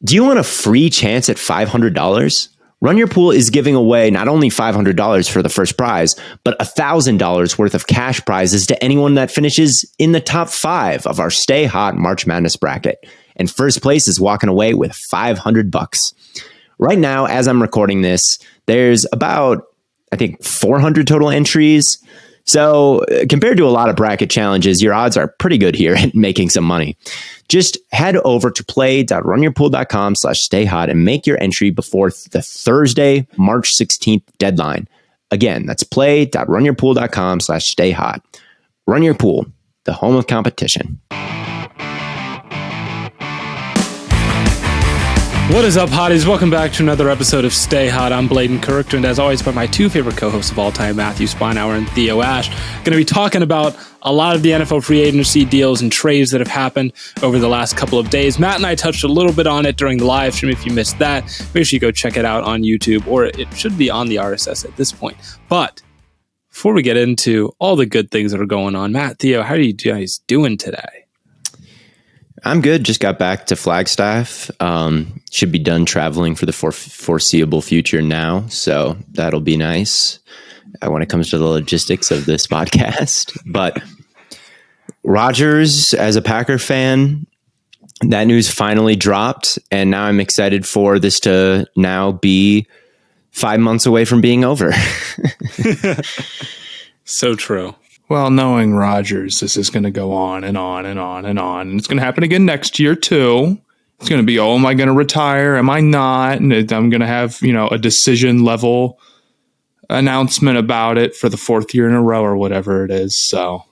Do you want a free chance at $500? Run Your Pool is giving away not only $500 for the first prize, but $1,000 worth of cash prizes to anyone that finishes in the top 5 of our Stay Hot March Madness bracket. And first place is walking away with $500. Right now, as I'm recording this, there's about, I think, 400 total entries. So compared to a lot of bracket challenges, your odds are pretty good here at making some money. Just head over to play.runyourpool.com/stayhot and make your entry before the Thursday, March 16th deadline. Again, that's play.runyourpool.com/stayhot. Run Your Pool, the home of competition. What is up, hotties? Welcome back to another episode of Stay Hot. I'm BLAIDEN, joined as always by my two favorite co-hosts of all time, Matthew Spinauer and Theo Ash. Going to be talking about a lot of the NFL free agency deals and trades that have happened over the last couple of days. Matt and I touched a little bit on it during the live stream. If you missed that, make sure you go check it out on YouTube, or it should be on the RSS at this point. But before we get into all the good things that are going on, Matt, Theo, how are you guys doing today? I'm good. Just got back to Flagstaff. Should be done traveling for the foreseeable future now. So that'll be nice when it comes to the logistics of this podcast. But Rodgers, as a Packer fan, that news finally dropped. And now I'm excited for this to now be 5 months away from being over. So true. Well, knowing Rodgers, this is going to go on and on and on and on. And it's going to happen again next year, too. It's going to be, oh, am I going to retire? Am I not? And I'm going to have, a decision level announcement about it for the 4th year in a row or whatever it is. So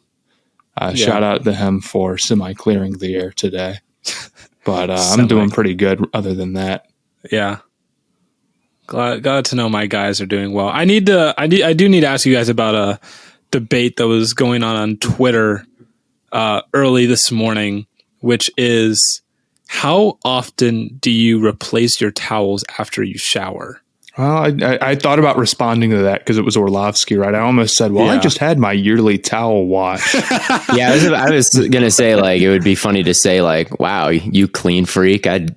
shout out to him for semi-clearing the air today. But I'm doing pretty good other than that. Yeah. Glad to know my guys are doing well. I do need to ask you guys about a debate that was going on Twitter early this morning, which is, how often do you replace your towels after you shower? Well, I thought about responding to that because it was Orlovsky, right? I almost said, I just had my yearly towel wash. Yeah, I was going to say, like, it would be funny to say, like, wow, you clean freak. And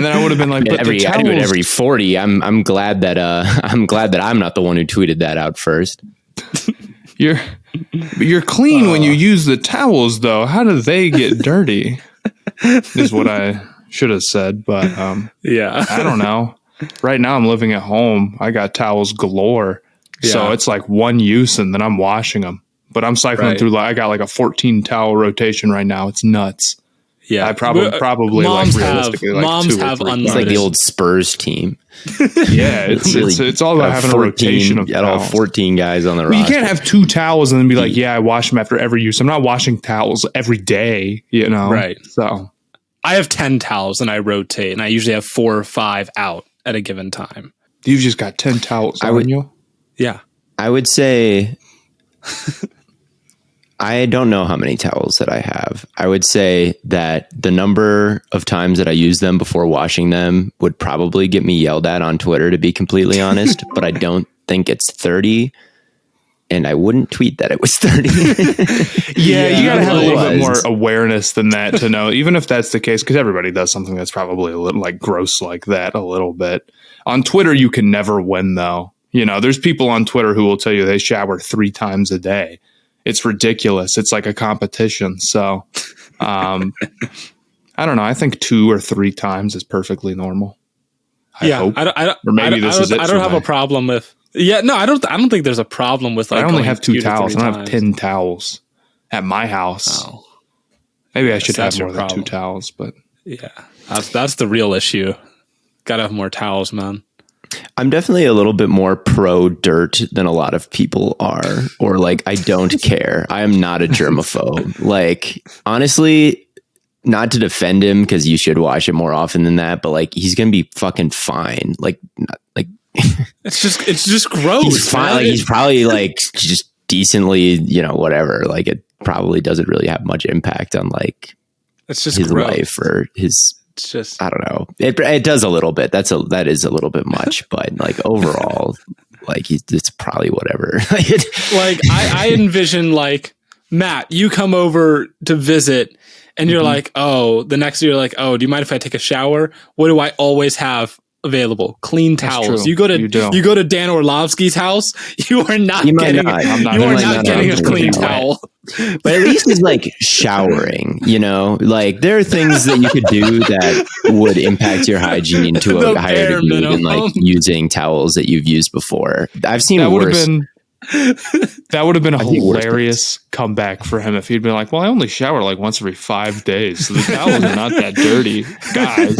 then I would have been like, but I do it every 40. I'm glad that I'm not the one who tweeted that out first. You're clean when you use the towels, though. How do they get dirty? Is what I should have said, but yeah, I don't know. Right now I'm living at home. I got towels galore, so it's like one use, and then I'm washing them. But I'm cycling through. I got like a 14 towel rotation right now. It's nuts. Yeah, I probably moms like realistically have, like moms 2 or have 3. It's like the old Spurs team. Yeah, it's all about having 14, a rotation of towels. All 14 guys on the roster. You can't have 2 towels and then be like, I wash them after every use. I'm not washing towels every day, Right. So I have 10 towels and I rotate, and I usually have 4 or 5 out at a given time. You've just got 10 towels on you? Yeah. I would say I don't know how many towels that I have. I would say that the number of times that I use them before washing them would probably get me yelled at on Twitter, to be completely honest, but I don't think it's 30. And I wouldn't tweet that it was 30. You got to have a little bit more awareness than that to know, even if that's the case, because everybody does something that's probably a little like gross like that a little bit. On Twitter, you can never win, though. There's people on Twitter who will tell you they shower 3 times a day. It's ridiculous. It's like a competition. So I don't know. I think 2 or 3 times is perfectly normal. I hope. Or maybe this is it. I don't have a problem with. Yeah, no, I don't think there's a problem with. Like, I only have 2 towels. I don't times. have 10 towels at my house. Oh. Maybe I should have more than 2 towels, but yeah, that's the real issue. Gotta have more towels, man. I'm definitely a little bit more pro dirt than a lot of people are, or like, I don't care. I am not a germaphobe. Like, honestly, not to defend him, because you should wash it more often than that, but like, he's gonna be fucking fine. Like it's just gross. He's fine. Like, he's probably like just decently, whatever. Like, it probably doesn't really have much impact on like it's just his gross. life or his. It's just, I don't know. It does a little bit. That is a little bit much, but like overall, like it's probably whatever. Like I envision, like, Matt, you come over to visit and you're like, oh, the next day you're like, oh, do you mind if I take a shower? What do I always have available? Clean towels. You go to Dan Orlovsky's house, you are not getting a clean towel. But at least it's like showering, like there are things that you could do that would impact your hygiene to a higher degree than like using towels that you've used before. I've seen worse. That would have been a hilarious comeback for him if he'd been like, well, I only shower like once every 5 days, so the towels are not that dirty, guys.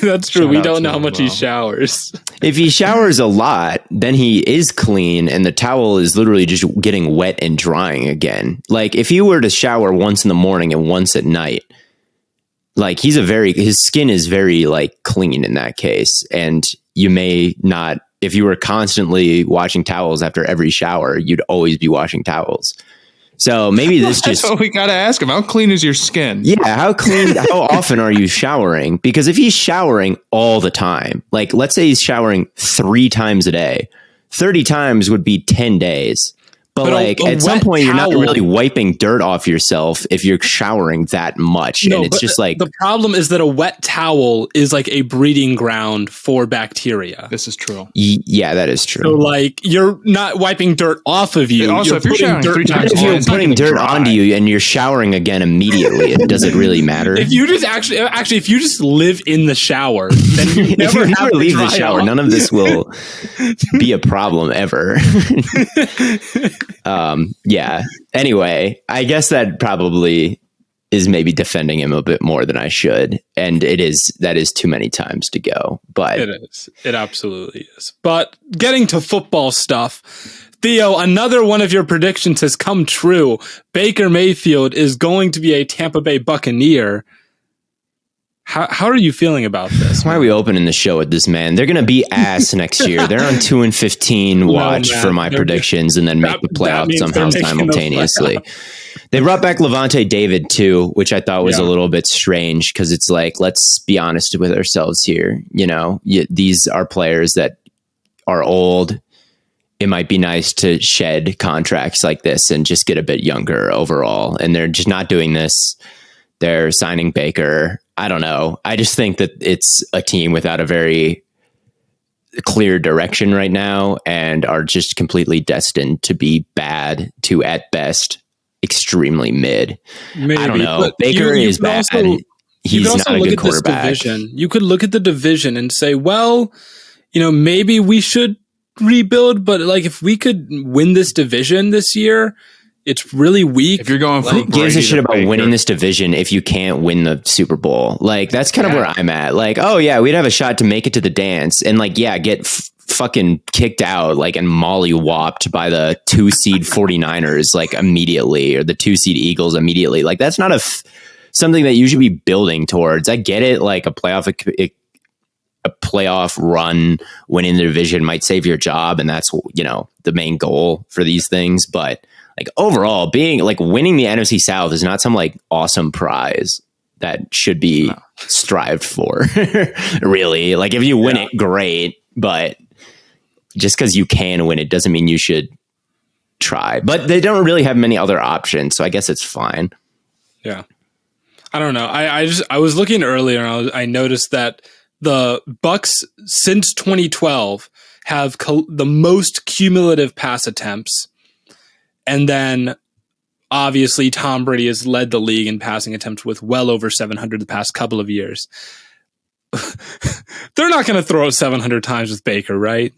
That's true. We don't know how much he showers. If he showers a lot, then he is clean and the towel is literally just getting wet and drying again. Like if he were to shower once in the morning and once at night, like his skin is very like clean in that case. And you may not, if you were constantly washing towels after every shower, you'd always be washing towels. So maybe this That's what we got to ask him. How clean is your skin? Yeah. How often are you showering? Because if he's showering all the time, like let's say he's showering 3 times a day, 30 times would be 10 days. But like at some point, you're not really wiping dirt off yourself if you're showering that much. No, and it's just like the problem is that a wet towel is like a breeding ground for bacteria. This is true. Yeah, that is true. So like you're not wiping dirt off of you. Also, if you're showering 3 times, if you're putting dirt onto you and you're showering again immediately, does it really matter? If you just if you just live in the shower, then you never leave the shower. None of this will be a problem ever. Yeah. Anyway, I guess that probably is maybe defending him a bit more than I should. And that is too many times to go, but it is. It absolutely is. But getting to football stuff, Theo, another one of your predictions has come true. Baker Mayfield is going to be a Tampa Bay Buccaneer. How are you feeling about this? Why are we opening the show with this, man? They're going to be ass next year. They're on 2-15 watch for my predictions and then make the playoffs somehow simultaneously. They brought back Levante David too, which I thought was a little bit strange because it's like, let's be honest with ourselves here. These are players that are old. It might be nice to shed contracts like this and just get a bit younger overall. And they're just not doing this. They're signing Baker. I don't know. I just think that it's a team without a very clear direction right now and are just completely destined to be bad to, at best, extremely mid. Maybe, I don't know. Baker is bad. He's not a good quarterback. You could look at the division and say, well, maybe we should rebuild, but like if we could win this division this year, it's really weak. If you're going for who gives a shit about winning this division if you can't win the Super Bowl? Like that's kind of where I'm at. Like, oh yeah, we'd have a shot to make it to the dance and like, yeah, get fucking kicked out like and molly-whopped by the 2-seed 49ers like immediately or the 2-seed Eagles immediately. Like that's not something that you should be building towards. I get it. Like a playoff run winning the division might save your job. And that's, the main goal for these things. But like overall being like winning the NFC South is not some like awesome prize that should be strived for really. Like if you win it, great. But just because you can win it doesn't mean you should try, but they don't really have many other options. So I guess it's fine. Yeah. I don't know. I was looking earlier and I noticed that the Bucs since 2012 have the most cumulative pass attempts. And then obviously Tom Brady has led the league in passing attempts with well over 700 the past couple of years. They're not going to throw it 700 times with Baker, right?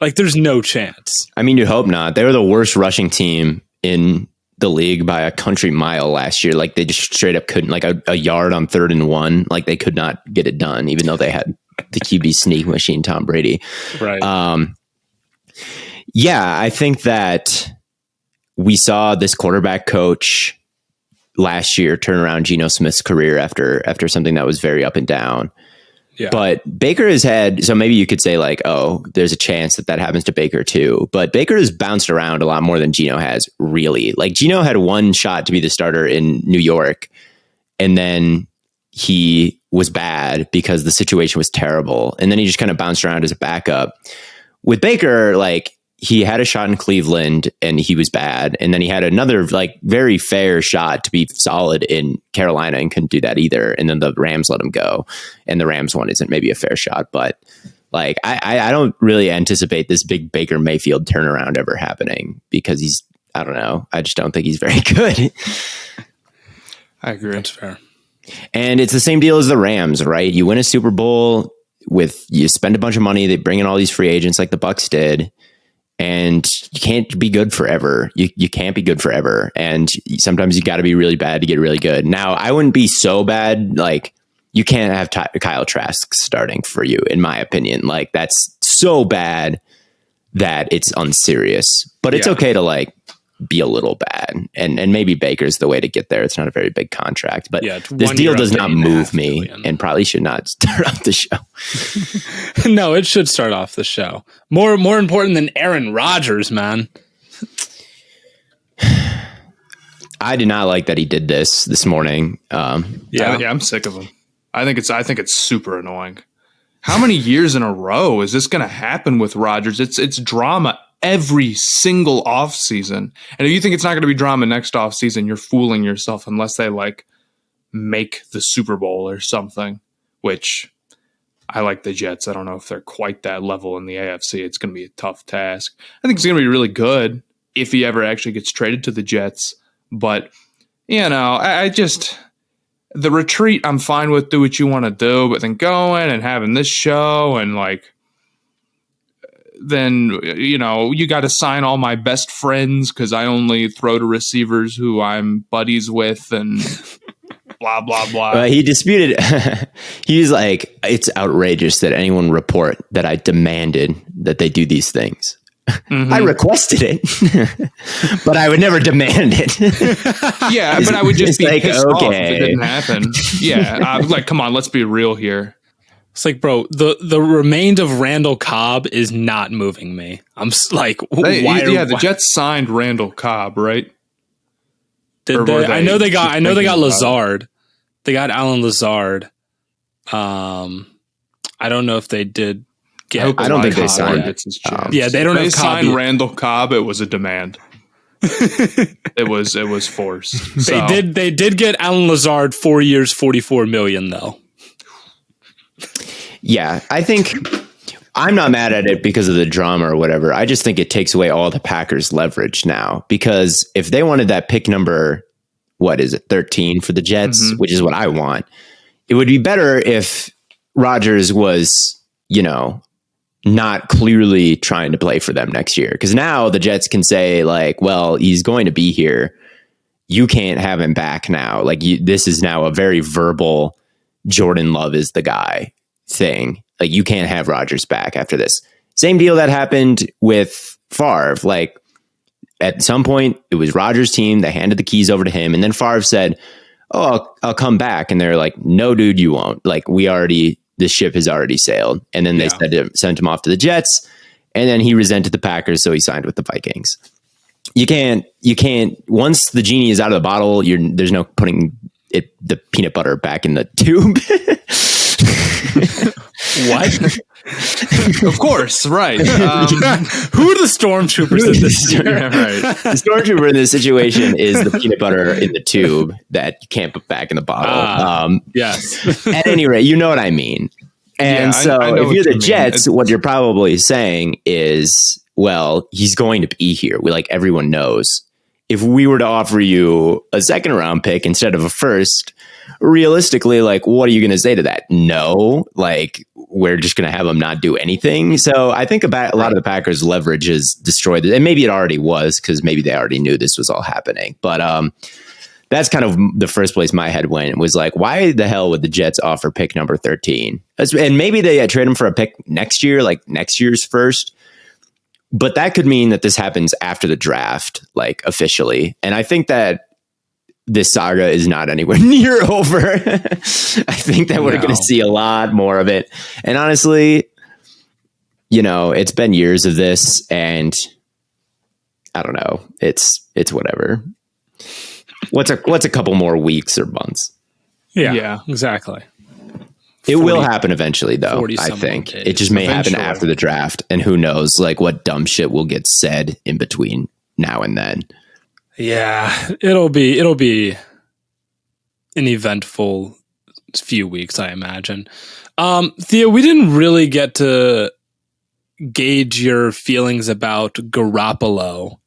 Like there's no chance. I mean, you hope not. They were the worst rushing team in the league by a country mile last year. Like they just straight up couldn't, like a yard on 3rd and 1. Like they could not get it done, even though they had the QB sneak machine, Tom Brady. Right. Yeah, I think that we saw this quarterback coach last year turn around Geno Smith's career after something that was very up and down. Yeah. But Baker has had, so maybe you could say like, oh, there's a chance that happens to Baker too. But Baker has bounced around a lot more than Geno has, really. Like Geno had one shot to be the starter in New York, and then he was bad because the situation was terrible. And then he just kind of bounced around as a backup. With Baker, like he had a shot in Cleveland and he was bad. And then he had another like very fair shot to be solid in Carolina and couldn't do that either. And then the Rams let him go. And the Rams one isn't maybe a fair shot, but like, I don't really anticipate this big Baker Mayfield turnaround ever happening because I don't know. I just don't think he's very good. I agree. That's fair. And it's the same deal as the Rams, right? You win a Super Bowl you spend a bunch of money, they bring in all these free agents like the Bucs did, and you can't be good forever. You can't be good forever. And sometimes you got to be really bad to get really good. Now, I wouldn't be so bad. Like, you can't have Kyle Trask starting for you, in my opinion. Like, that's so bad that it's unserious. But it's okay to like be a little bad, and maybe Baker's the way to get there. It's not a very big contract, but this deal does not move me and probably should not start off the show. No, it should start off the show. More important than Aaron Rodgers, man. I did not like that he did this morning. I'm sick of him. I think it's super annoying. How many years in a row is this going to happen with Rodgers? It's drama every single offseason. And if you think it's not going to be drama next offseason, you're fooling yourself unless they like make the Super Bowl or something, which I like the Jets. I don't know if they're quite that level in the AFC. It's going to be a tough task. I think it's going to be really good if he ever actually gets traded to the Jets. But, you know, I just... The retreat, I'm fine with. Do what you want to do. But then going and having this show and like... Then, you know, you got to sign all my best friends because I only throw to receivers who I'm buddies with and blah, blah, blah. He disputed. He's like, it's outrageous that anyone report that I demanded that they do these things. Mm-hmm. I requested it, but I would never demand it. Yeah, but I would just be like, pissed off if it didn't happen. Yeah, like, come on, let's be real here. It's like, bro, the remains of Randall Cobb is not moving me. I'm like, the Jets signed Randall Cobb, right? Did they? I know they got Lazard. They got Alan Lazard. I don't know if they did get. I don't think they signed. Yeah, they don't. They have signed Randall Cobb. It was a demand. It was forced. So. They did get Alan Lazard 4 years, $44 million though. Yeah, I think I'm not mad at it because of the drama or whatever. I just think it takes away all the Packers' leverage now, because if they wanted that pick number, 13 for the Jets, mm-hmm. which is what I want, it would be better if Rodgers was, not clearly trying to play for them next year. Because now the Jets can say like, well, he's going to be here. You can't have him back now. Like this is now a very verbal Jordan Love is the guy thing. Like you can't have Rodgers back after this. Same deal that happened with Favre. Like at some point it was Rodgers' team. They handed the keys over to him. And then Favre said, oh, I'll come back. And they're like, no, dude, you won't. Like the ship has already sailed. And then they sent him off to the Jets. And then he resented the Packers. So he signed with the Vikings. You can't, once the genie is out of the bottle, there's no putting the peanut butter back in the tube. What? Of course, right. Who are the stormtroopers in this? Right. The stormtrooper in this situation is the peanut butter in the tube that you can't put back in the bottle. Yes. At any rate, you know what I mean. And I if you're the Jets, what you're probably saying is, well, he's going to be here. Everyone knows. If we were to offer you a second round pick instead of a first, realistically, what are you going to say to that? No, we're just going to have him not do anything. So I think a lot of the Packers' leverage is destroyed. And maybe it already was because maybe they already knew this was all happening. But that's kind of the first place my head went, was like, why the hell would the Jets offer pick number 13? And maybe they trade him for a pick next year, next year's first. But that could mean that this happens after the draft, officially. And I think that this saga is not anywhere near over. I think that we're going to see a lot more of it. And honestly, it's been years of this, and I don't know. It's whatever. What's a couple more weeks or months? Yeah, exactly. It will happen eventually, though. 40 I some think days. it just may happen Eventually. after the draft, and who knows, like what dumb shit will get said in between now and then. Yeah, it'll be an eventful few weeks, I imagine. Theo, we didn't really get to gauge your feelings about Garoppolo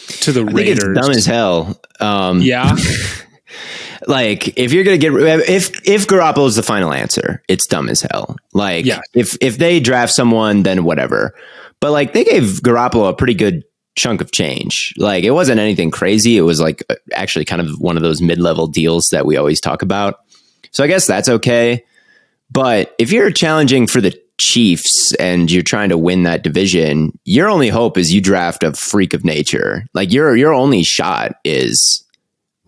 to the I think Raiders. it's dumb as hell. Yeah. Like if you're gonna get if Garoppolo is the final answer, it's dumb as hell. Like Yeah. if they draft someone, then whatever. But like they gave Garoppolo a pretty good chunk of change. Like it wasn't anything crazy. It was like actually kind of one of those mid-level deals that we always talk about. So I guess that's okay. But if you're challenging for the Chiefs and you're trying to win that division, your only hope is you draft a freak of nature. Like your only shot is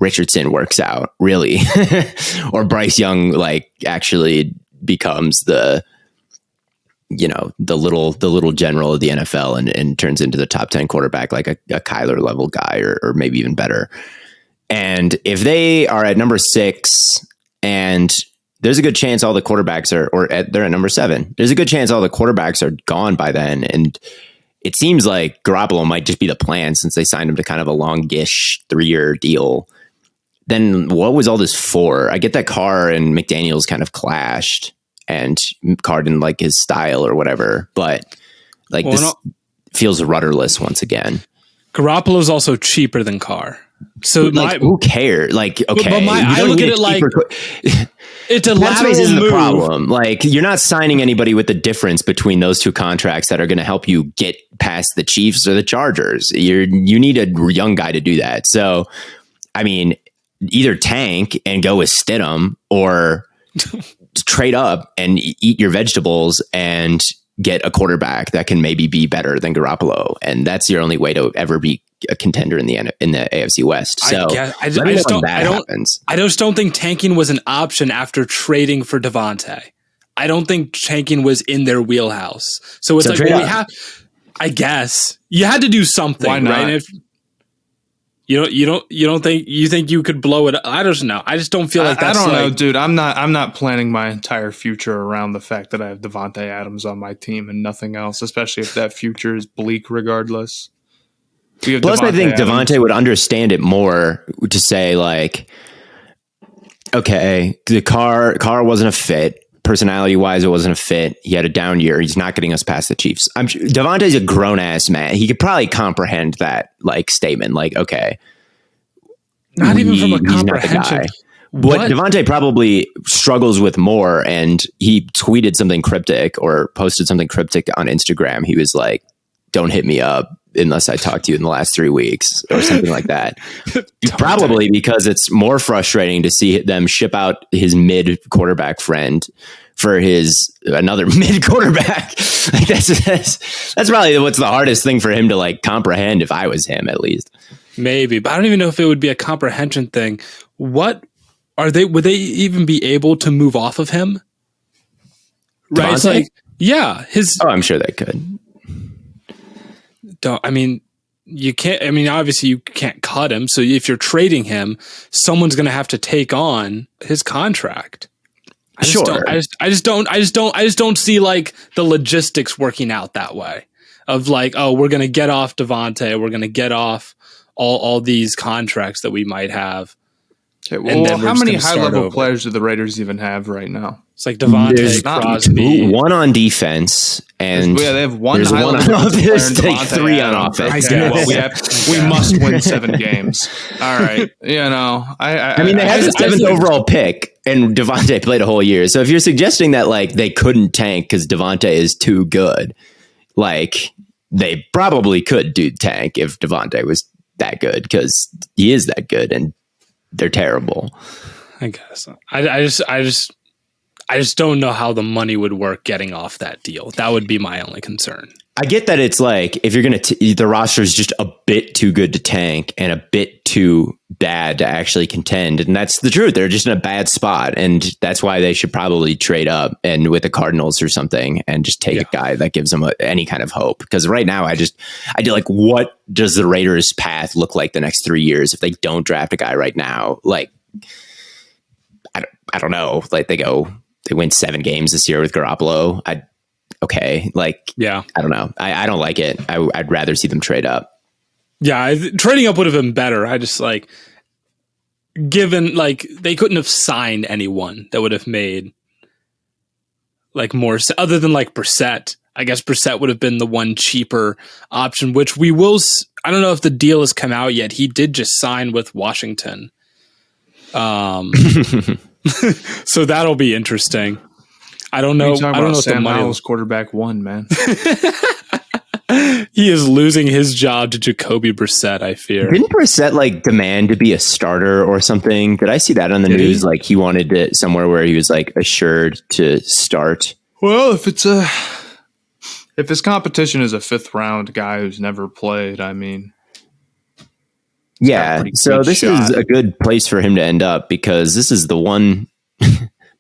Richardson works out, really. Or Bryce Young like actually becomes the little general of the NFL and turns into the top 10 quarterback, like a Kyler level guy or maybe even better. And if they are at number 6 and there's a good chance all the quarterbacks they're at number 7, there's a good chance all the quarterbacks are gone by then. And it seems like Garoppolo might just be the plan since they signed him to kind of a longish 3-year deal. Then what was all this for? I get that Carr and McDaniels kind of clashed and Carr didn't like his style or whatever, but like this feels rudderless once again. Garoppolo's also cheaper than Carr. So like, who cares? Like, okay. I look at it like it's a lateral isn't move. The problem. Like, you're not signing anybody with the difference between those two contracts that are going to help you get past the Chiefs or the Chargers. You need a young guy to do that. So, I mean, either tank and go with Stidham or trade up and eat your vegetables and get a quarterback that can maybe be better than Garoppolo. And that's your only way to ever be a contender in the AFC West. So I just don't think tanking was an option after trading for Devontae. I don't think tanking was in their wheelhouse. So it's I guess you had to do something. Why not? Right? You think you could blow it up? I don't know. I just don't feel like that's I don't know, dude. I'm not planning my entire future around the fact that I have Devontae Adams on my team and nothing else, especially if that future is bleak regardless. Plus, I think Devontae would understand it more to say like, okay, the Carr wasn't a fit. Personality wise, it wasn't a fit. He had a down year. He's not getting us past the Chiefs. Devontae's a grown ass man. He could probably comprehend that like statement. Like, okay, not even from a comprehension. What Devontae probably struggles with more, and he tweeted something cryptic or posted something cryptic on Instagram. He was like, "Don't hit me up unless I talk to you in the last 3 weeks," or something like that. Probably because it's more frustrating to see them ship out his mid quarterback friend for another mid quarterback. Like that's probably what's the hardest thing for him to like comprehend. If I was him, at least maybe, but I don't even know if it would be a comprehension thing. What are they? Would they even be able to move off of him? Right? It's like, yeah, I'm sure they could. You can't. I mean, obviously, you can't cut him. So if you're trading him, someone's going to have to take on his contract. I just don't see like the logistics working out that way. Of like, oh, we're going to get off Devontae, we're going to get off all these contracts that we might have. Okay, well, how many high-level players do the Raiders even have right now? It's like Devontae, Crosby. One on defense, and they have one high-level player and like 3 on offense. Okay, well, we must win 7 games. All right. I mean, they had the 7th overall pick, and Devontae played a whole year. So if you're suggesting that like they couldn't tank because Devontae is too good, like they probably could do tank if Devontae was that good because he is that good, and they're terrible. I guess. I just don't know how the money would work getting off that deal. That would be my only concern. I get that it's like if you're going to the roster is just a bit too good to tank and a bit too bad to actually contend, and that's the truth. They're just in a bad spot, and that's why they should probably trade up and with the Cardinals or something and just take a guy that gives them any kind of hope. Because right now, I do like, what does the Raiders' path look like the next 3 years if they don't draft a guy right now? Like, I don't know. Like they go they win 7 games this year with Garoppolo. Okay. Like, yeah, I don't know. I don't like it. I'd rather see them trade up. Yeah. Trading up would have been better. I just like, given like they couldn't have signed anyone that would have made like more other than like Brissett. I guess Brissett would have been the one cheaper option, which we will. I don't know if the deal has come out yet. He did just sign with Washington. So that'll be interesting. I don't know. I don't know Sam Howell's quarterback 1, man. He is losing his job to Jacoby Brissett, I fear. Didn't Brissett like demand to be a starter or something? Did I see that on the news? Like he wanted it somewhere where he was like assured to start. Well, if his competition is a 5th round guy who's never played, I mean, yeah. So this is a good place for him to end up because this is the one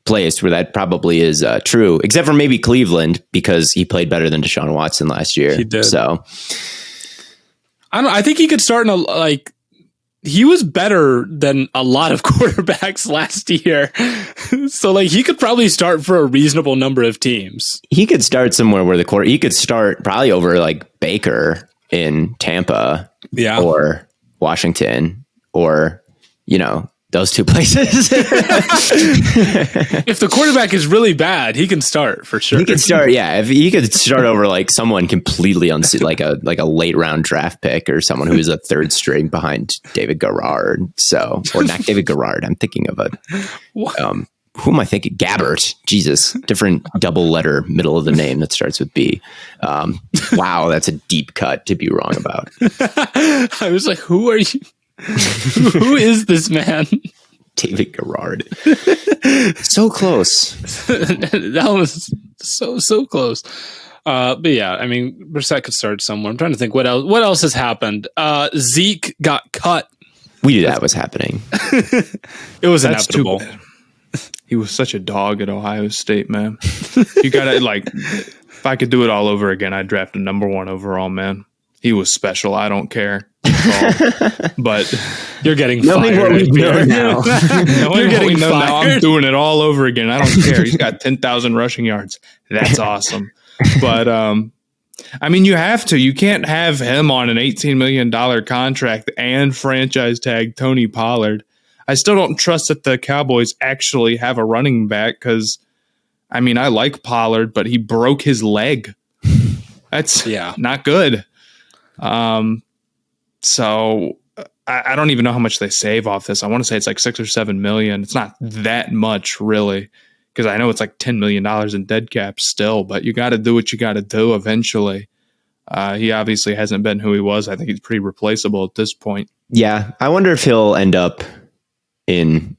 place where that probably is true, except for maybe Cleveland because he played better than Deshaun Watson last year. He did. So I think he could start in he was better than a lot of quarterbacks last year. So like he could probably start for a reasonable number of teams. He could start somewhere where he could start probably over like Baker in Tampa, or Washington, or those 2 places. If the quarterback is really bad, he can start for sure. He could start, yeah. If he could start over like someone completely like a late round draft pick or someone who is a 3rd string behind David Garrard. So, or not David Garrard. I'm thinking of who am I thinking? Gabbert. Jesus, different double letter middle of the name that starts with B. Wow, that's a deep cut to be wrong about. I was like, who are you? Who is this man? David Garrard. So close. That was so close. But yeah, I mean, Brissett could start somewhere. I'm trying to think what else has happened. Zeke got cut. We knew that was happening. It was inevitable. He was such a dog at Ohio State, man. You gotta if I could do it all over again, I'd draft a number 1 overall, man. He was special. I don't care. But you're getting fired. What we know now. You're getting fired. Now I'm doing it all over again. I don't care. He's got 10,000 rushing yards. That's awesome. But I mean, you have to. You can't have him on an $18 million contract and franchise tag Tony Pollard. I still don't trust that the Cowboys actually have a running back because, I mean, I like Pollard, but he broke his leg. That's not good. So I don't even know how much they save off this. I want to say it's like 6 or 7 million. It's not that much really, because I know it's like $10 million in dead cap still, but you got to do what you got to do eventually. He obviously hasn't been who he was. I think he's pretty replaceable at this point. Yeah. I wonder if he'll end up in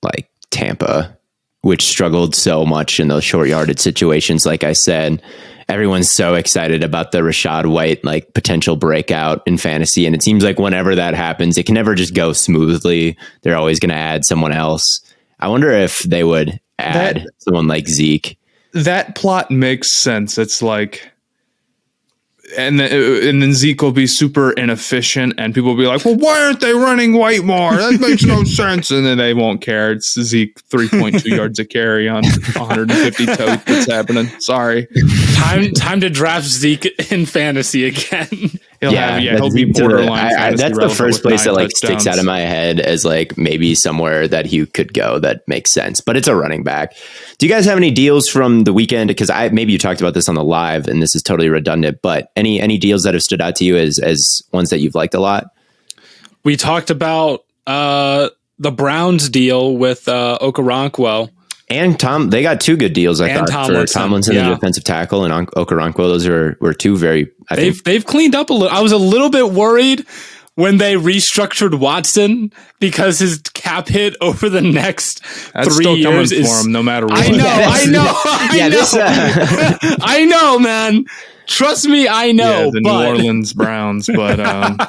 like Tampa, which struggled so much in those short yardage situations. Like I said, everyone's so excited about the Rachaad White like potential breakout in fantasy. And it seems like whenever that happens, it can never just go smoothly. They're always going to add someone else. I wonder if they would add someone like Zeke. That plot makes sense. It's like, and then Zeke will be super inefficient and people will be like, well, why aren't they running White more? That makes no sense. And then they won't care. It's Zeke 3.2 yards a carry on 150 totes. That's happening. Sorry. Time to draft Zeke in fantasy again. He'll be borderline. That's the first place that like sticks out of my head as like maybe somewhere that he could go that makes sense, but it's a running back. Do you guys have any deals from the weekend? Because maybe you talked about this on the live and this is totally redundant, but any deals that have stood out to you as ones that you've liked a lot? We talked about the Browns deal with Okereke. And they got 2 good deals, I thought, for Tomlinson, the defensive tackle, and Okereke. Those were 2 very... They've cleaned up a little. I was a little bit worried when they restructured Watson because his cap hit over the next 3 years is for him, no matter what. I know. I know, man. Trust me, I know. The New Orleans Browns, but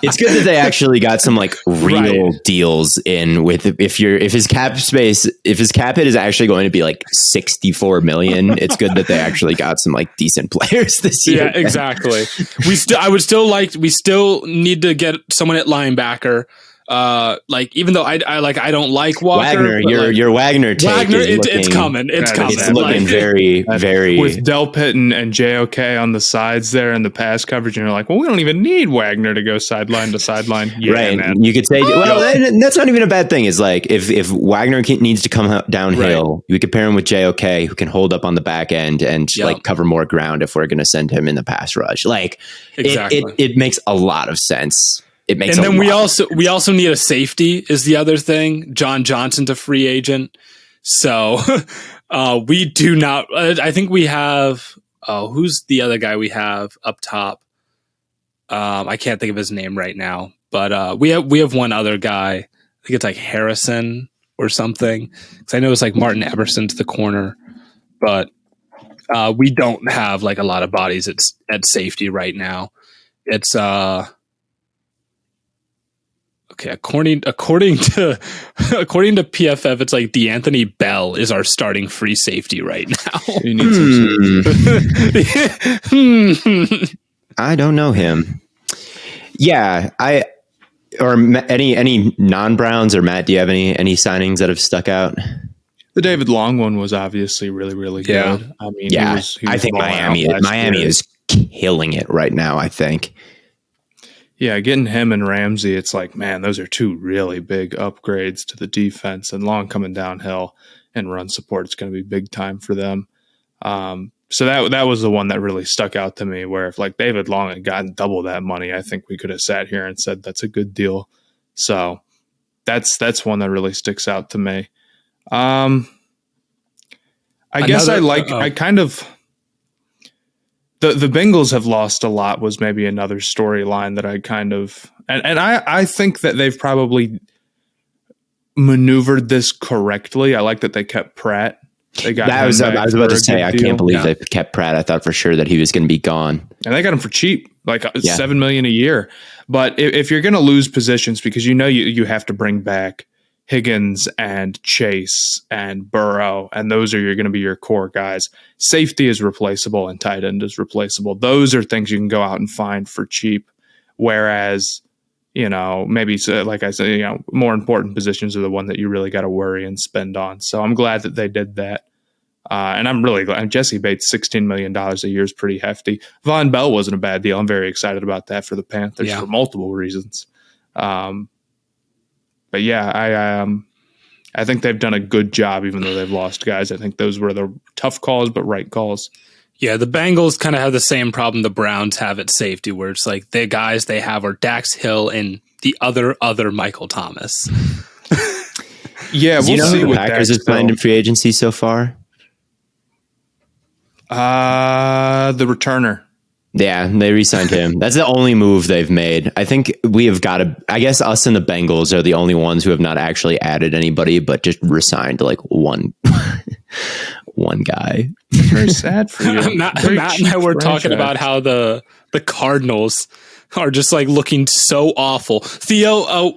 it's good that they actually got some like real deals in with if his cap hit is actually going to be like 64 million. It's good that they actually got some like decent players this year. Yeah, exactly. We still need to get someone at linebacker. Like, even though I don't like Walker, Wagner, your Wagner take Wagner, is looking, it's coming. It's coming. It's looking very, very with Delpit and JOK on the sides there in the pass coverage, and you're like, well, we don't even need Wagner to go sideline to sideline. Yeah, right. Man. You could say, well, that's not even a bad thing. Is like if Wagner needs to come downhill, you could pair him with JOK, who can hold up on the back end and like cover more ground if we're going to send him in the pass rush. Like it makes a lot of sense. And then we also need a safety is the other thing. John Johnson's a free agent. So we do not, I think we have, who's the other guy we have up top? I can't think of his name right now, but we have one other guy. I think it's like Harrison or something. Cause I know it's like Martin Emerson's the corner, but we don't have like a lot of bodies at safety right now. It's, okay, according to PFF, it's like D'Anthony Bell is our starting free safety right now. You need some I don't know him. Yeah, any non-Browns or Matt, do you have any signings that have stuck out? The David Long one was obviously really, really good. I mean, he was I think Miami is killing it right now, I think. Yeah, getting him and Ramsey, it's like, man, those are two really big upgrades to the defense, and Long coming downhill and run support, it's going to be big time for them. So that was the one that really stuck out to me, where if like David Long had gotten double that money, I think we could have sat here and said that's a good deal. So that's one that really sticks out to me. I guess I kind of. The Bengals have lost a lot was maybe another storyline that I kind of and I think that they've probably maneuvered this correctly. I like that they kept Pratt. They got I was about to say I can't believe they kept Pratt. I thought for sure that he was going to be gone, and they got him for cheap, like $7 million a year. But if you're going to lose positions, because you have to bring back Higgins and Chase and Burrow, and those are going to be your core guys. Safety is replaceable and tight end is replaceable. Those are things you can go out and find for cheap. Whereas, maybe like I said, more important positions are the one that you really got to worry and spend on. So I'm glad that they did that. And I'm really glad. Jesse Bates, $16 million a year is pretty hefty. Von Bell wasn't a bad deal. I'm very excited about that for the Panthers for multiple reasons. But yeah, I think they've done a good job, even though they've lost guys. I think those were the tough calls, but right calls. Yeah, the Bengals kind of have the same problem the Browns have at safety, where it's like the guys they have are Dax Hill and the other Michael Thomas. Yeah, we'll see what the Packers have signed in free agency so far. The returner. Yeah, they re-signed him. That's the only move they've made. I think we have got to, I guess us and the Bengals are the only ones who have not actually added anybody, but just re-signed like one guy. Very sad for you. Matt and I were talking about how the Cardinals are just like looking so awful. Theo,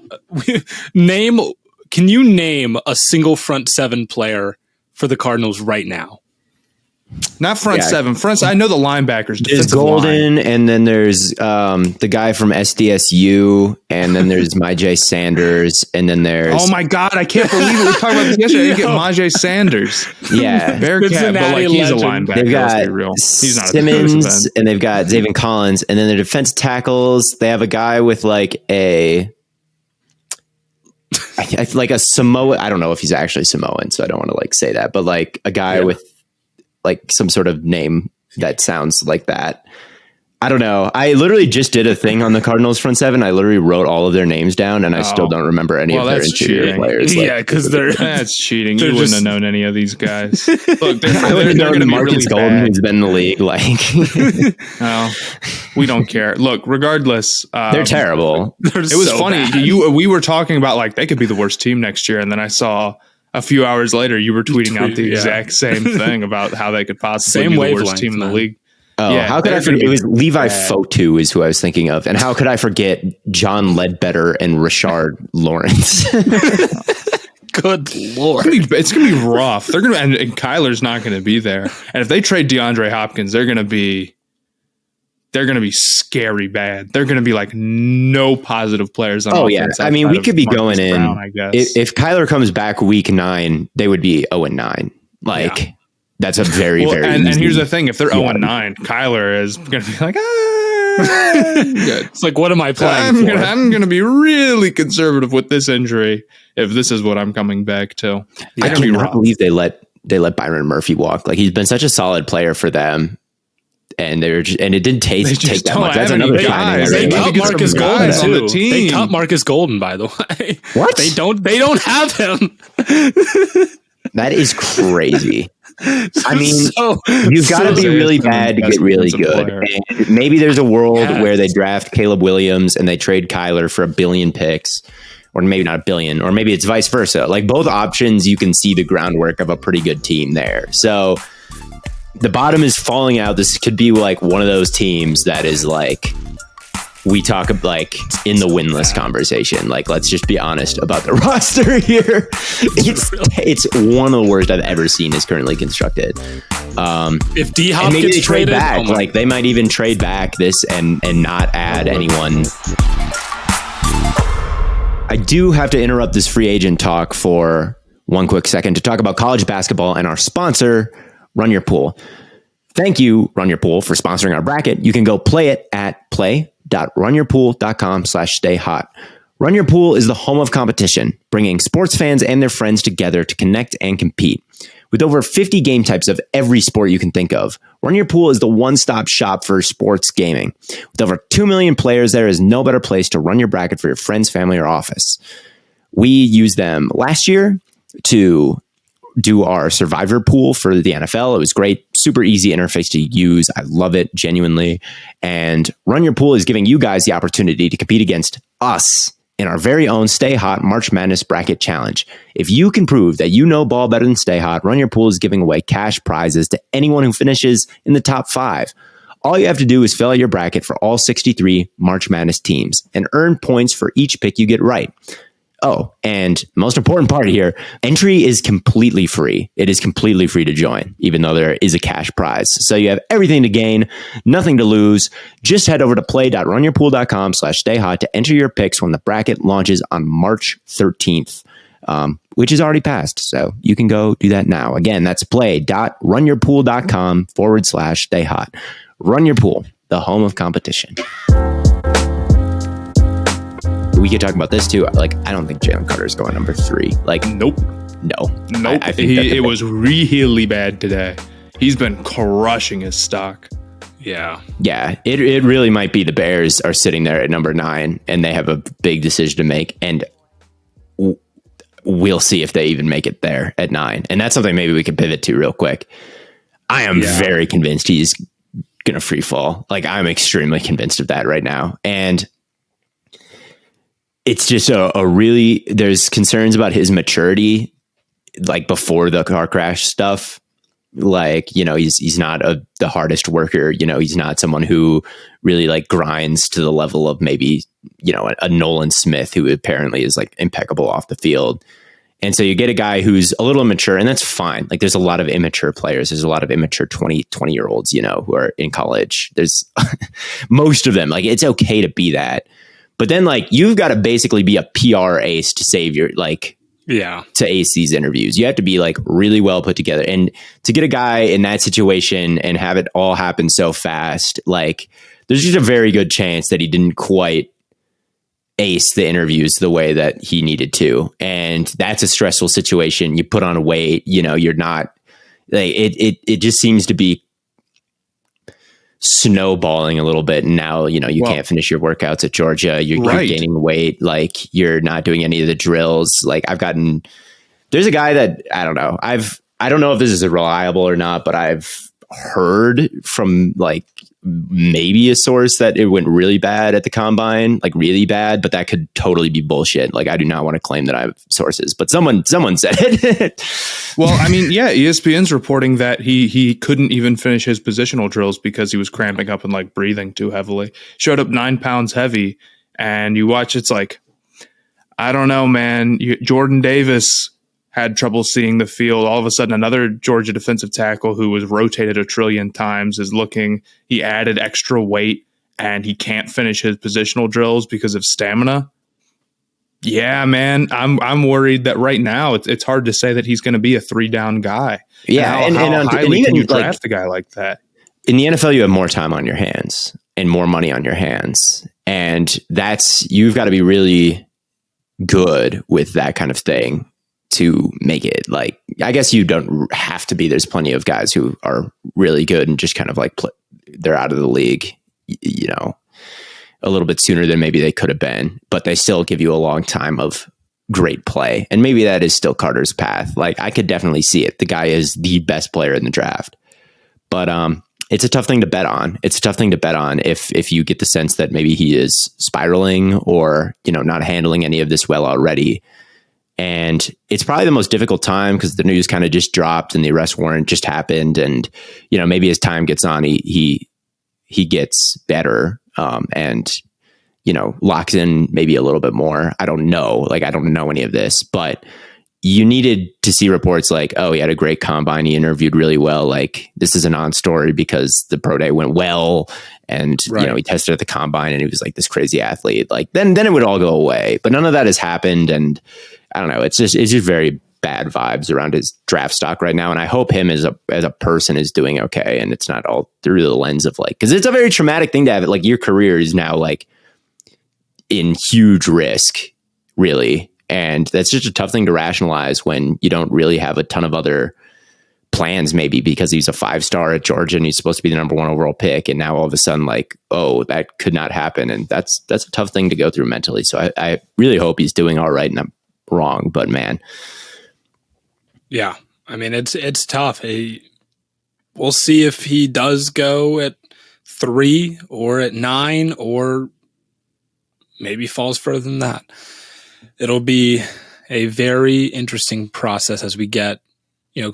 can you name a single front seven player for the Cardinals right now? Not front seven. I know the linebackers. There's Golden, and then there's the guy from SDSU, and then there's Myjai Sanders, and then there's... Oh my God, I can't believe it. We talked about this yesterday. I didn't get Myjai Sanders. Yeah. Bearcat, but like he's a linebacker. They've got Simmons, and they've got Zaven Collins, and then their defense tackles, they have a guy with like like a Samoan... I don't know if he's actually Samoan, so I don't want to like say that, but like a guy with like some sort of name that sounds like that. I don't know. I literally just did a thing on the Cardinals front seven. I literally wrote all of their names down, and I still don't remember any of their interior players. Yeah, because that's cheating. You wouldn't have known any of these guys. Look, I would have known Marcus Golden, who's been in the league. Like, no, we don't care. Look, regardless, they're terrible. It was so funny. We were talking about like they could be the worst team next year, and then I saw a few hours later you were tweeting out the exact same thing about how they could possibly be the worst team in the league. Oh, yeah, how could I forget? It was Levi Fotu is who I was thinking of. And how could I forget John Ledbetter and Rashard Lawrence? Good Lord. It's going to be rough. They're going to, and Kyler's not going to be there. And if they trade DeAndre Hopkins, they're going to be they're going to be scary bad. They're going to be like no positive players on offense. I mean, we could be going Brown, in. I guess. If Kyler comes back week 9, they would be 0-9. Like, that's a very, very and easy, here's the thing. If they're 0-9, Kyler is going to be like, it's like, what am I playing for? I'm going to be really conservative with this injury if this is what I'm coming back to. I cannot believe they let Byron Murphy walk. Like, he's been such a solid player for them. And it didn't take that much. That's another guy. They cut Marcus Golden too. They cut Marcus Golden, by the way. What? They don't have him. That is crazy. I mean, you've got to be really bad to get really good. And maybe there's a world where they draft Caleb Williams and they trade Kyler for 1 billion picks, or maybe not 1 billion, or maybe it's vice versa. Like, both options, you can see the groundwork of a pretty good team there. So the bottom is falling out. This could be like one of those teams that is like, we talk like in the winless conversation. Like, let's just be honest about the roster here. It's one of the worst I've ever seen is currently constructed. If D-Hop maybe gets they trade traded, back, like they might even trade back this and not add anyone. I do have to interrupt this free agent talk for one quick second to talk about college basketball and our sponsor, Run Your Pool. Thank you, Run Your Pool, for sponsoring our bracket. You can go play it at play.runyourpool.com/stayhot. Run Your Pool is the home of competition, bringing sports fans and their friends together to connect and compete. With over 50 game types of every sport you can think of, Run Your Pool is the one-stop shop for sports gaming. With over 2 million players, there is no better place to run your bracket for your friends, family, or office. We used them last year to do our survivor pool for the NFL. It was great. Super easy interface to use. I love it genuinely. And Run Your Pool is giving you guys the opportunity to compete against us in our very own Stay Hot March Madness Bracket Challenge. If you can prove that you know ball better than Stay Hot, Run Your Pool is giving away cash prizes to anyone who finishes in the top 5. All you have to do is fill out your bracket for all 63 March Madness teams and earn points for each pick you get right. Oh, and most important part here, entry is completely free. It is completely free to join, even though there is a cash prize. So you have everything to gain, nothing to lose. Just head over to play.runyourpool.com/stayhot to enter your picks when the bracket launches on March 13th, which is already passed. So you can go do that now. Again, that's play.runyourpool.com/stayhot. Run Your Pool, the home of competition. We could talk about this too. Like, I don't think Jalen Carter is going number 3. Like, nope. I think it was really bad today. He's been crushing his stock. Yeah. It really might be the Bears are sitting there at number 9 and they have a big decision to make. And we'll see if they even make it there at 9. And that's something maybe we could pivot to real quick. I am very convinced he's going to free fall. Like, I'm extremely convinced of that right now. And it's just there's concerns about his maturity, like before the car crash stuff. Like, you know, he's not the hardest worker. You know, he's not someone who really like grinds to the level of maybe, you know, a Nolan Smith, who apparently is like impeccable off the field. And so you get a guy who's a little immature, and that's fine. Like, there's a lot of immature players. There's a lot of immature 20-year-olds, you know, who are in college. There's most of them. Like, it's okay to be that. But then, like, you've got to basically be a PR ace to save your, like, to ace these interviews. You have to be, like, really well put together. And to get a guy in that situation and have it all happen so fast, like, there's just a very good chance that he didn't quite ace the interviews the way that he needed to. And that's a stressful situation. You put on weight, you know, you're not, like, it just seems to be snowballing a little bit. And now, you know, you can't finish your workouts at Georgia. You're gaining weight. Like, you're not doing any of the drills. Like, there's a guy that, I don't know if this is reliable or not, but I've heard from, like, maybe a source that it went really bad at the combine, like really bad, but that could totally be bullshit. Like, I do not want to claim that I have sources, but someone said it. Well, I mean, yeah, ESPN's reporting that he couldn't even finish his positional drills because he was cramping up and like breathing too heavily. Showed up 9 pounds heavy, and you watch, it's like, I don't know, man. Jordan Davis had trouble seeing the field. All of a sudden, another Georgia defensive tackle who was rotated a trillion times he added extra weight and he can't finish his positional drills because of stamina. Yeah, man, I'm worried that right now it's hard to say that he's going to be a 3-down guy. Yeah, and how highly can you draft a guy like that? In the NFL, you have more time on your hands and more money on your hands, and you've got to be really good with that kind of thing to make it. Like, I guess you don't have to be. There's plenty of guys who are really good and just kind of like they're out of the league, a little bit sooner than maybe they could have been, but they still give you a long time of great play. And maybe that is still Carter's path. Like, I could definitely see it. The guy is the best player in the draft, but it's a tough thing to bet on. It's a tough thing to bet on if you get the sense that maybe he is spiraling or, not handling any of this well already. And it's probably the most difficult time because the news kind of just dropped and the arrest warrant just happened. And, maybe as time gets on, he gets better. And, locks in maybe a little bit more. I don't know. Like, I don't know any of this, but you needed to see reports like, oh, he had a great combine. He interviewed really well. Like, this is a non-story because the pro day went well. And, he tested at the combine and he was like this crazy athlete. Like, then it would all go away, but none of that has happened. And I don't know. It's just very bad vibes around his draft stock right now. And I hope him as a person is doing okay. And it's not all through the lens of like, cause it's a very traumatic thing to have it. Like, your career is now like in huge risk, really. And that's just a tough thing to rationalize when you don't really have a ton of other plans, maybe because he's a 5-star at Georgia and he's supposed to be the number 1 overall pick. And now all of a sudden, like, oh, that could not happen. And that's a tough thing to go through mentally. So I really hope he's doing all right and I'm wrong, but man. Yeah, I mean, it's tough. We'll see if he does go at 3 or at 9 or maybe falls further than that. It'll be a very interesting process as we get,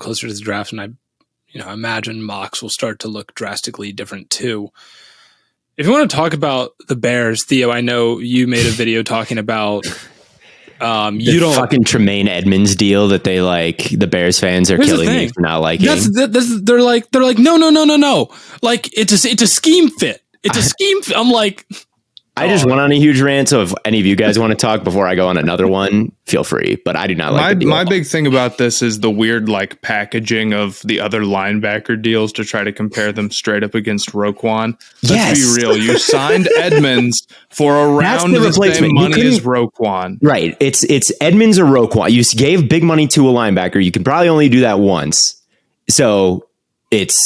closer to the draft. And I imagine mocks will start to look drastically different too. If you want to talk about the Bears, Theo, I know you made a video talking about you don't fucking Tremaine Edmonds deal that they like. The Bears fans are killing me for not liking. They're like no. Like, it's a scheme fit. It's a scheme fit. I'm like, I just went on a huge rant. So if any of you guys want to talk before I go on another one, feel free. But I do not like my big thing about this is the weird like packaging of the other linebacker deals to try to compare them straight up against Roquan. Let's be real. You signed Edmonds for around the same money as Roquan. Right. It's Edmonds or Roquan. You gave big money to a linebacker. You can probably only do that once. So it's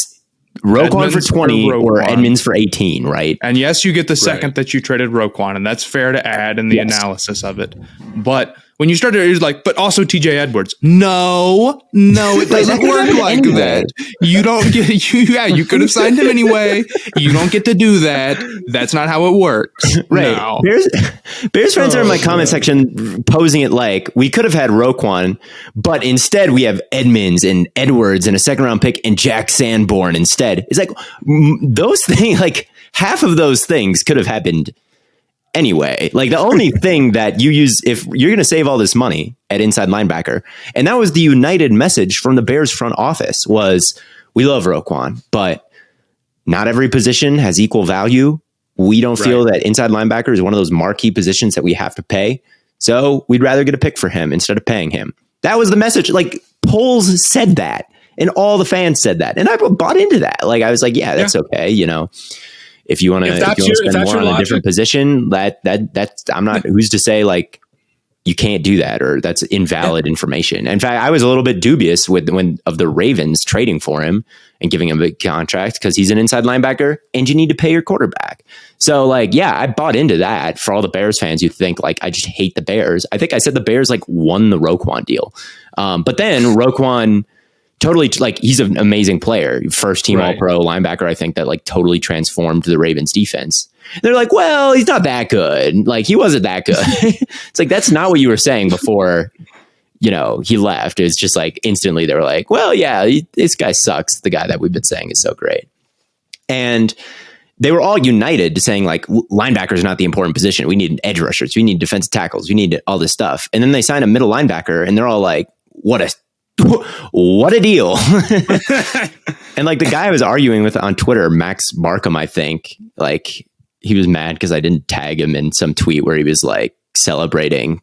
Roquan for 20 or Edmonds for 18, right? And yes, you get the second that you traded Roquan, and that's fair to add in the analysis of it. But when you started, it was like, but also TJ Edwards. No, it doesn't work like that. You don't get, you could have signed him anyway. You don't get to do that. That's not how it works. Right. No. Bears fans are in my comment section posing it like we could have had Roquan, but instead we have Edmonds and Edwards and a 2nd-round pick and Jack Sanborn instead. It's like those things, like half of those things could have happened anyway. Like, the only thing that you use if you're going to save all this money at inside linebacker, and that was the united message from the Bears front office, was we love Roquan, but not every position has equal value. We don't feel that inside linebacker is one of those marquee positions that we have to pay. So we'd rather get a pick for him instead of paying him. That was the message. Like, polls said that and all the fans said that. And I bought into that. Like, I was like, yeah, that's okay. If you want to spend more on a different position, that's I'm not, who's to say like you can't do that or that's invalid information. In fact, I was a little bit dubious of the Ravens trading for him and giving him a big contract because he's an inside linebacker and you need to pay your quarterback. So like, yeah, I bought into that. For all the Bears fans who think like I just hate the Bears, I think I said the Bears like won the Roquan deal. But then Roquan totally, like, he's an amazing player, first team all-pro linebacker, I think, that like totally transformed the Ravens defense. They're like, well, he's not that good. Like, he wasn't that good. It's like, that's not what you were saying before, he left. It was just like instantly they were like, well, yeah, this guy sucks. The guy that we've been saying is so great. And they were all united to saying like, linebacker is not the important position. We need edge rushers. We need defensive tackles. We need all this stuff. And then they signed a middle linebacker and they're all like, what a deal. And like the guy I was arguing with on Twitter, Max Markham, I think, like he was mad because I didn't tag him in some tweet where he was like celebrating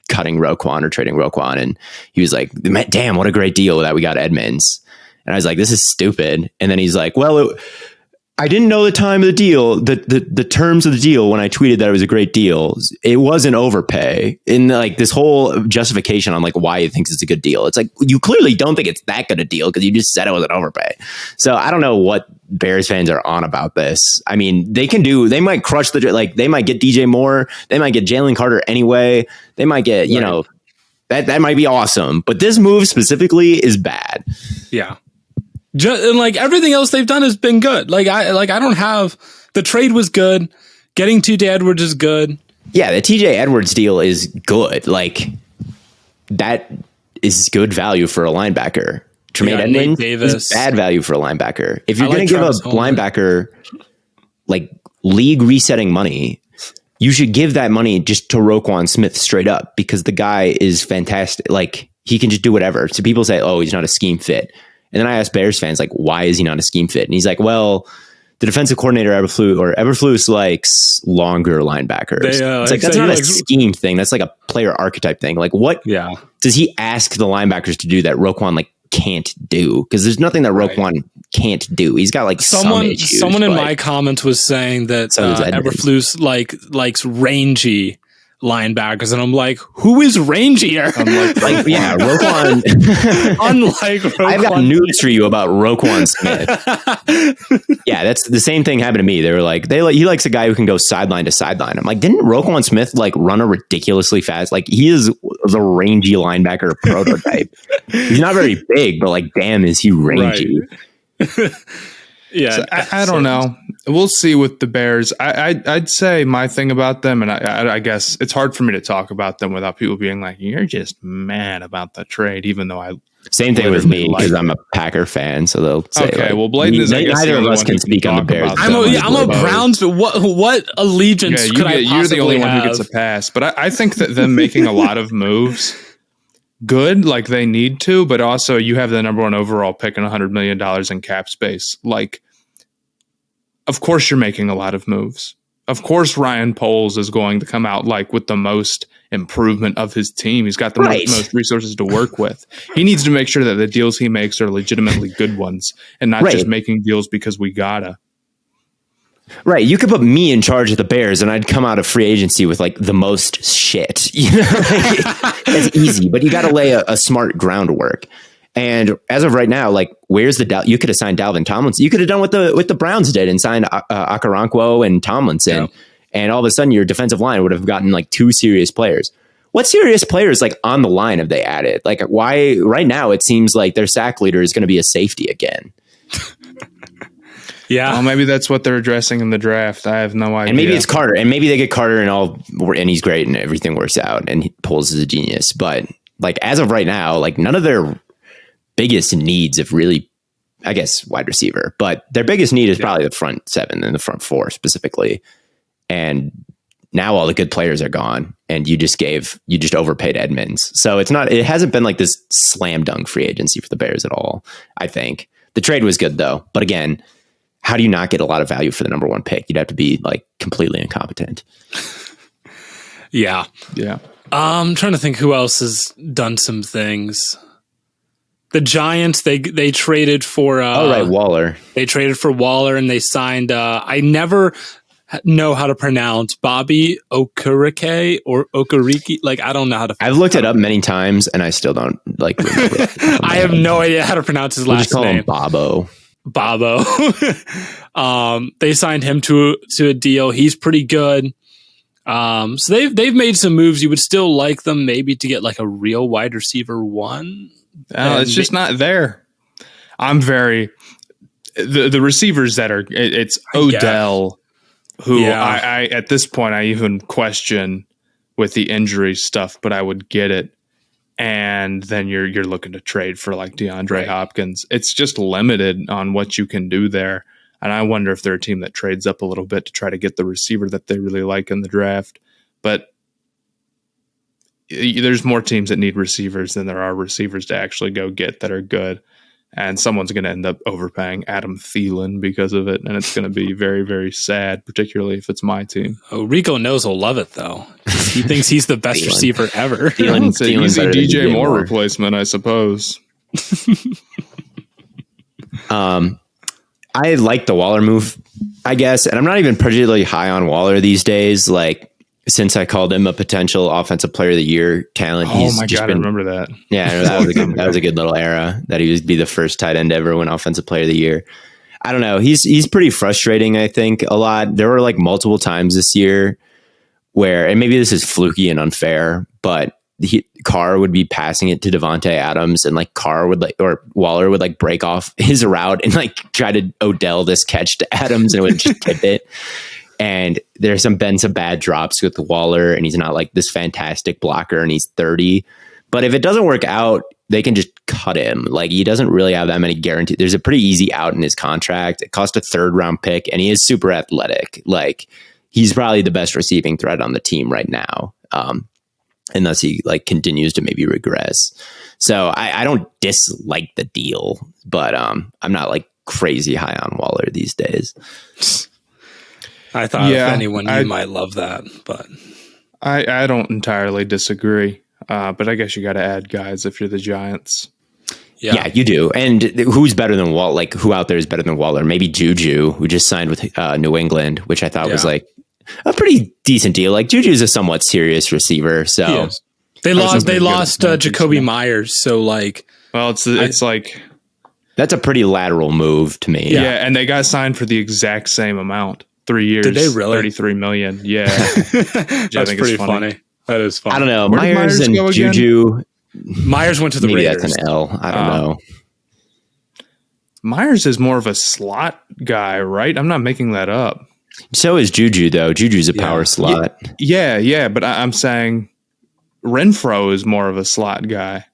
cutting Roquan or trading Roquan. And he was like, damn, what a great deal that we got Edmonds. And I was like, this is stupid. And then he's like, well, I didn't know the time of the deal, the terms of the deal when I tweeted that it was a great deal. It wasn't overpay. In like this whole justification on like why he thinks it's a good deal. It's like, you clearly don't think it's that good a deal because you just said it was an overpay. So I don't know what Bears fans are on about this. I mean, they might crush they might get DJ Moore. They might get Jalen Carter anyway. They might get, you know, that might be awesome. But this move specifically is bad. Yeah. And like everything else they've done has been good. Like I don't have, the trade was good. Getting TJ Edwards is good. Yeah, the TJ Edwards deal is good. Like that is good value for a linebacker. Tremaine Edmonds is bad value for a linebacker. If you're going to give a linebacker like league resetting money, you should give that money just to Roquan Smith straight up because the guy is fantastic. Like he can just do whatever. So people say, oh, he's not a scheme fit. And then I asked Bears fans, like, why is he not a scheme fit? And he's like, well, the defensive coordinator, Eberflus likes longer linebackers. It's like, that's not a scheme thing. That's like a player archetype thing. Like, what does he ask the linebackers to do that Roquan, like, can't do? Because there's nothing that Roquan can't do. He's got, like, someone in my comments was saying that Eberflus, likes rangy linebackers, and I'm like, who is rangier? I'm like Roquan. Unlike Roquan. I've got news for you about Roquan Smith. Yeah, that's the same thing happened to me. They were like, he likes a guy who can go sideline to sideline. I'm like, didn't Roquan Smith like run a ridiculously fast? Like he is the rangy linebacker prototype. He's not very big, but like, damn, is he rangy? Right. Yeah, so I don't know. We'll see with the Bears. I'd say my thing about them, and I guess it's hard for me to talk about them without people being like, you're just mad about the trade, even though I. Same thing with me because I'm a Packer fan, so they'll say. Okay, well, Blaiden is. Neither of us can speak on the Bears. I'm a Browns, but what allegiance could I possibly You're the only have? one who gets a pass, but I think that them making a lot of moves. Good, like they need to, but also you have the number one overall pick and $100 million in cap space. Like, of course you're making a lot of moves. Of course Ryan Poles is going to come out like with the most improvement of his team. He's got the most resources to work with. He needs to make sure that the deals he makes are legitimately good ones and not just making deals because we gotta. Right. You could put me in charge of the Bears and I'd come out of free agency with like the most shit. You know, it's easy, but you got to lay a smart groundwork. And as of right now, like, where's you could have signed Dalvin Tomlinson. You could have done what the Browns did and signed Okereke and Tomlinson. Yeah. And all of a sudden your defensive line would have gotten like two serious players. What serious players like on the line have they added? Like why right now it seems like their sack leader is going to be a safety again. Yeah. Well, maybe that's what they're addressing in the draft. I have no idea. And maybe it's Carter, and maybe they get Carter and he's great and everything works out and Poles is a genius. But like as of right now, like none of their biggest needs have really, I guess, wide receiver, but their biggest need is probably the front seven and the front four specifically. And now all the good players are gone and you just overpaid Edmonds. So it hasn't been like this slam dunk free agency for the Bears at all. I think the trade was good though. But again, how do you not get a lot of value for the number one pick? You'd have to be like completely incompetent. Yeah. Yeah. I'm trying to think who else has done some things. The Giants, they traded for Waller. They traded for Waller and they signed I never know how to pronounce Bobby Okereke or Okereke. Like I don't know how to. I've looked it up many times and I still don't like remember. I have no idea how to pronounce his last name. Him Bobo. They signed him to a deal. He's pretty good. So they've made some moves. You would still like them maybe to get like a real wide receiver one. It's just not there. I'm very the receivers that are it's Odell, who I at this point I even question with the injury stuff, but I would get it. And then you're looking to trade for like DeAndre Hopkins. It's just limited on what you can do there. And I wonder if they're a team that trades up a little bit to try to get the receiver that they really like in the draft. But there's more teams that need receivers than there are receivers to actually go get that are good. And someone's going to end up overpaying Adam Thielen because of it. And it's going to be very, very sad, particularly if it's my team. Oh, Rico knows will love it, though. He thinks he's the best receiver ever. It's an easy DJ Moore replacement, I suppose. I like the Waller move, I guess. And I'm not even particularly high on Waller these days. Like, since I called him a potential offensive player of the year talent. Oh my God, I remember that. Yeah, that was a good little era that he would be the first tight end ever win offensive player of the year. I don't know. He's pretty frustrating, I think, a lot. There were like multiple times this year where, and maybe this is fluky and unfair, but Carr would be passing it to Devontae Adams, and like Waller would like break off his route and like try to Odell this catch to Adams, and it would just tip it. And there's been some bad drops with Waller, and he's not like this fantastic blocker, and he's 30. But if it doesn't work out, they can just cut him. Like, he doesn't really have that many guarantees. There's a pretty easy out in his contract. It cost a 3rd round pick, and he is super athletic. Like, he's probably the best receiving threat on the team right now. Unless he like continues to maybe regress. So I don't dislike the deal, but I'm not like crazy high on Waller these days. I thought if anyone, you might love that, but I don't entirely disagree. But I guess you got to add guys if you're the Giants. Yeah, you do. And who's better than Waller? Like, who out there is better than Waller? Maybe JuJu, who just signed with New England, which I thought was like a pretty decent deal. Like, JuJu is a somewhat serious receiver, so they lost Jacoby Myers. So like, well, it's like that's a pretty lateral move to me. Yeah, and they got signed for the exact same amount. 3 years. Did they really? $33 million. Yeah. That's pretty funny. That is funny. I don't know. Myers and JuJu. Myers went to the Raiders. That's an L. I don't know. Myers is more of a slot guy, right? I'm not making that up. So is JuJu, though. JuJu's a power slot. Yeah. But I'm saying Renfro is more of a slot guy.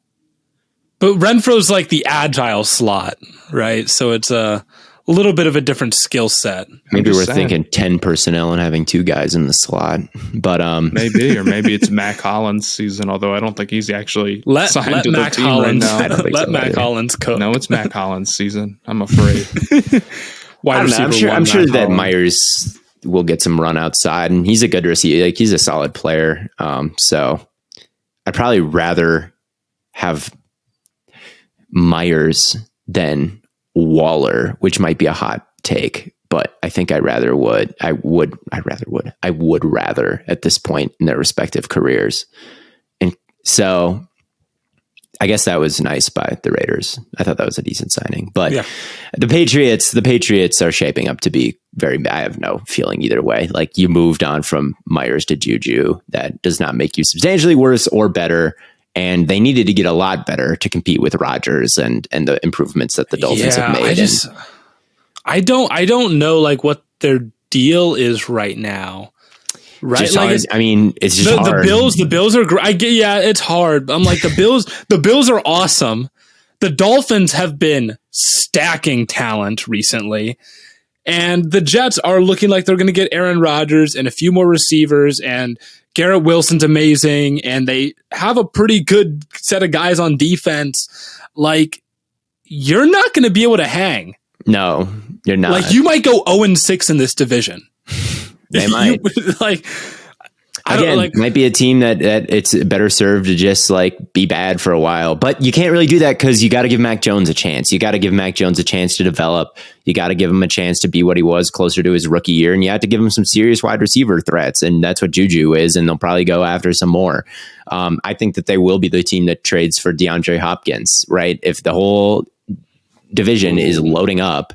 But Renfro's like the agile slot, right? So it's a little bit of a different skill set. Maybe we're thinking 10 personnel and having 2 guys in the slot, but maybe it's Mac Hollins' season. Although I don't think he's actually signed to the team right now. Let Mac Hollins cook. No, it's Mac Hollins' season. I'm afraid. I'm sure that Myers will get some run outside, and he's a good receiver. Like, he's a solid player. So I'd probably rather have Myers than Waller, which might be a hot take, but I think I would rather at this point in their respective careers. And so I guess that was nice by the Raiders. I thought that was a decent signing, but the Patriots are shaping up to be very bad. I have no feeling either way. Like, you moved on from Myers to JuJu. That does not make you substantially worse or better. And they needed to get a lot better to compete with Rodgers and the improvements that the Dolphins have made. I don't know like what their deal is right now. Right? Like, it's just hard. The Bills are great. It's hard. I'm like, the Bills are awesome. The Dolphins have been stacking talent recently. And the Jets are looking like they're going to get Aaron Rodgers and a few more receivers, and Garrett Wilson's amazing, and they have a pretty good set of guys on defense. Like, you're not going to be able to hang. No, you're not. Like, you might go 0-6 in this division. They might. Might be a team that it's better served to just like be bad for a while. But you can't really do that because you got to give Mac Jones a chance. You got to give Mac Jones a chance to develop. You got to give him a chance to be what he was closer to his rookie year. And you have to give him some serious wide receiver threats. And that's what JuJu is. And they'll probably go after some more. I think that they will be the team that trades for DeAndre Hopkins, right? If the whole division is loading up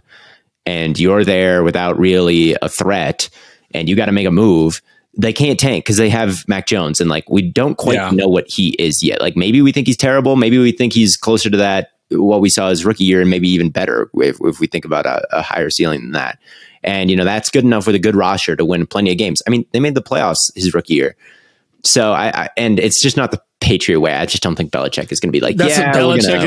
and you're there without really a threat and you got to make a move, they can't tank because they have Mac Jones, and like, we don't quite know what he is yet. Like, maybe we think he's terrible. Maybe we think he's closer to that, what we saw his rookie year, and maybe even better if we think about a higher ceiling than that. And, that's good enough with a good roster to win plenty of games. I mean, they made the playoffs his rookie year. So and it's just not the Patriot way. I just don't think Belichick is going to be like, Belichick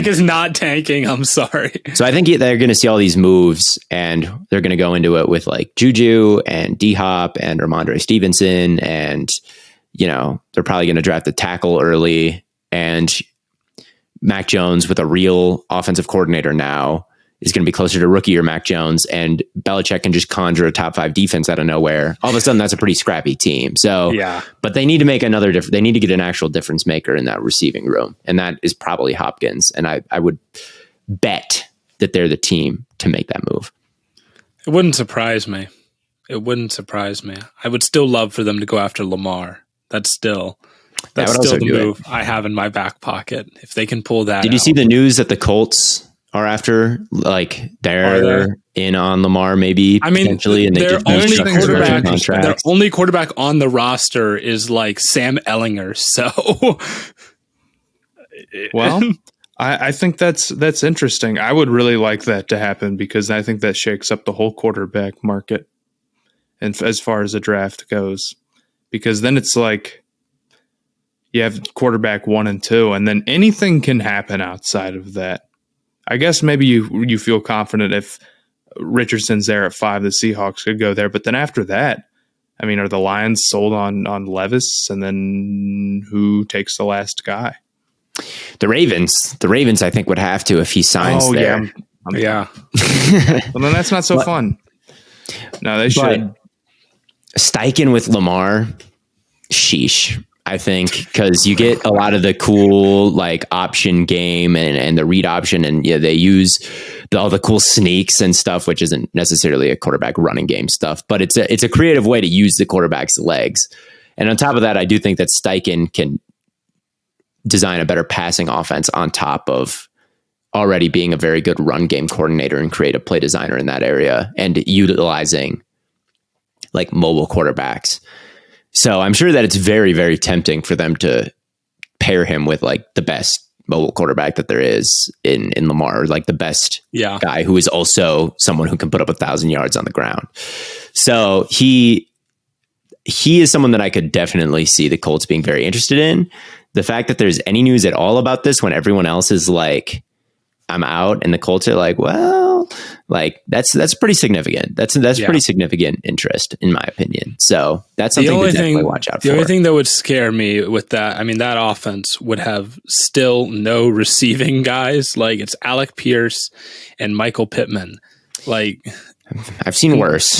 is not tanking. I'm sorry. So I think they're going to see all these moves, and they're going to go into it with like JuJu and D-Hop and Ramondre Stevenson and, they're probably going to draft a tackle early, and Mac Jones with a real offensive coordinator now is going to be closer to rookie or Mac Jones, and Belichick can just conjure a top 5 defense out of nowhere. All of a sudden, that's a pretty scrappy team. So, but they need to make they need to get an actual difference maker in that receiving room, and that is probably Hopkins. And I would bet that they're the team to make that move. It wouldn't surprise me. I would still love for them to go after Lamar. That's still the move I have in my back pocket. If they can pull that. Did you see the news that the Colts are after, like, they're in on Lamar maybe potentially, and their only quarterback on the roster is like Sam Ellinger. So, well, I think that's interesting. I would really like that to happen because I think that shakes up the whole quarterback market, and as far as the draft goes, because then it's like you have quarterback 1 and 2, and then anything can happen outside of that. I guess maybe you feel confident if Richardson's there at 5, the Seahawks could go there. But then after that, I mean, are the Lions sold on Levis? And then who takes the last guy? The Ravens, I think, would have to if he signs there. Yeah. Well, then that's not so fun. No, they should. Steichen with Lamar, sheesh. I think, because you get a lot of the cool like option game and the read option, and they use all the cool sneaks and stuff, which isn't necessarily a quarterback running game stuff, but it's a creative way to use the quarterback's legs. And on top of that, I do think that Steichen can design a better passing offense on top of already being a very good run game coordinator and creative play designer in that area and utilizing like mobile quarterbacks. So I'm sure that it's very, very tempting for them to pair him with like the best mobile quarterback that there is in Lamar, like the best guy who is also someone who can put up 1,000 yards on the ground. So he is someone that I could definitely see the Colts being very interested in. The fact that there's any news at all about this when everyone else is like, I'm out, and the Colts are like, well, like that's pretty significant. That's pretty significant interest in my opinion. So that's something to definitely watch out for. The only thing that would scare me with that, I mean, that offense would have still no receiving guys. Like it's Alec Pierce and Michael Pittman. Like I've seen worse.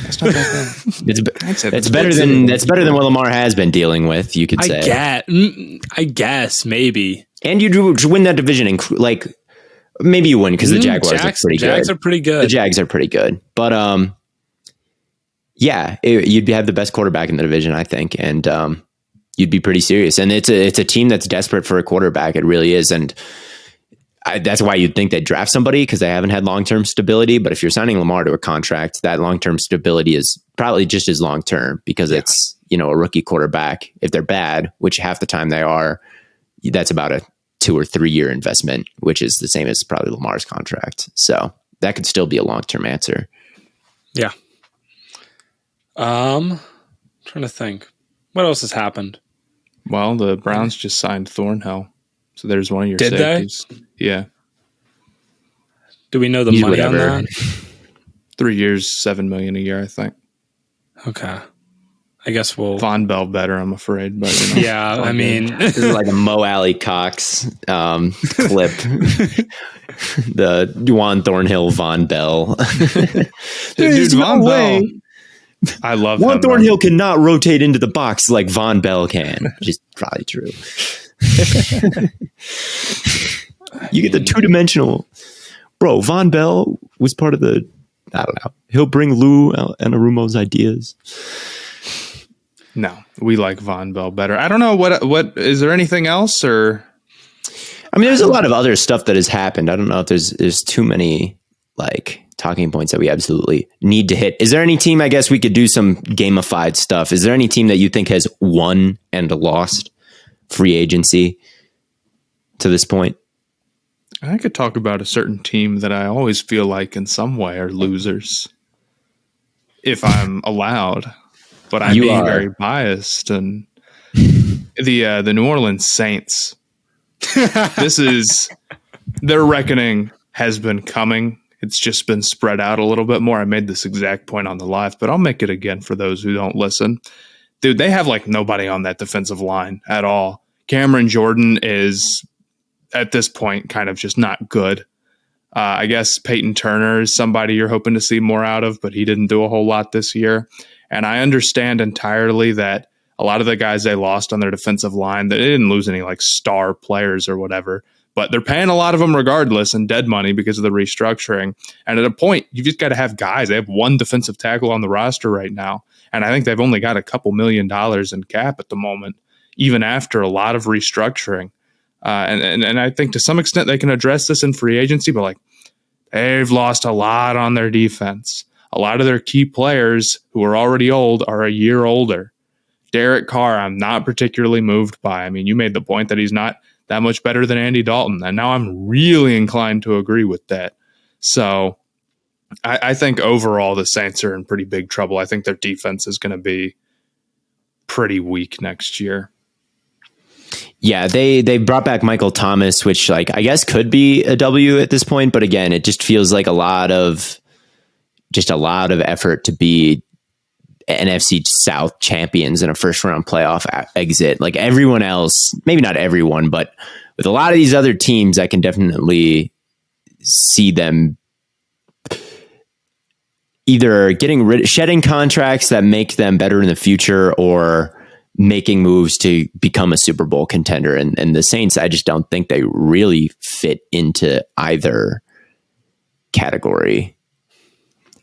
That's not bad. It's better than what Lamar has been dealing with. You could say. I guess maybe. And you win that division, like. Maybe you win because the Jaguars are pretty good. Jags are pretty good. The Jags are pretty good. But you'd have the best quarterback in the division, I think. And you'd be pretty serious. And it's a team that's desperate for a quarterback. It really is. And that's why you'd think they'd draft somebody because they haven't had long-term stability. But if you're signing Lamar to a contract, that long-term stability is probably just as long-term because it's, a rookie quarterback. If they're bad, which half the time they are, that's about a 2 or 3 year investment, which is the same as probably Lamar's contract. So that could still be a long-term answer. Yeah. Trying to think. What else has happened? Well, the Browns just signed Thornhill. So there's one of your safeties. Did they? Yeah. Do we know the money on that? 3 years, $7 million a year, I think. Okay. I guess we'll Von Bell better, I'm afraid. But yeah, I mean, this is like a Mo Alley Cox clip. The Juwan Thornhill Von Bell. Dude, Von Bell. I love Juwan Thornhill cannot rotate into the box like Von Bell can. Which is probably true. You get the 2-dimensional. Bro, Von Bell was part of the. I don't know. He'll bring Lou Anarumo's ideas. No, we like Von Bell better. I don't know what is there anything else or? I mean, there's a lot of other stuff that has happened. I don't know if there's too many like talking points that we absolutely need to hit. Is there any team? I guess we could do some gamified stuff. Is there any team that you think has won and lost free agency to this point? I could talk about a certain team that I always feel like in some way are losers, if I'm allowed. But I'm being very biased, and the New Orleans Saints. This is their reckoning has been coming. It's just been spread out a little bit more. I made this exact point on the live, but I'll make it again for those who don't listen. dude, they have like nobody on that defensive line at all. Cameron Jordan is at this point kind of just not good. I guess Peyton Turner is somebody you're hoping to see more out of, but he didn't do a whole lot this year. And I understand entirely that a lot of the guys they lost on their defensive line, they didn't lose any like star players or whatever, but they're paying a lot of them regardless in dead money because of the restructuring. And at a point, you've just got to have guys. They have one defensive tackle on the roster right now. And I think they've only got a couple $1 million in cap at the moment, even after a lot of restructuring. And I think to some extent they can address this in free agency, but like they've lost a lot on their defense. A lot of their key players who are already old are a year older. Derek Carr, I'm not particularly moved by. I mean, you made the point that he's not that much better than Andy Dalton, and now I'm really inclined to agree with that. So I think overall the Saints are in pretty big trouble. I think their defense is going to be pretty weak next year. Yeah, they brought back Michael Thomas, which like I guess could be a W at this point, but again, it just feels like a lot of effort to be NFC South champions in a first round playoff exit. Like everyone else, maybe not everyone, but with a lot of these other teams, I can definitely see them either shedding contracts that make them better in the future or making moves to become a Super Bowl contender. And the Saints, I just don't think they really fit into either category.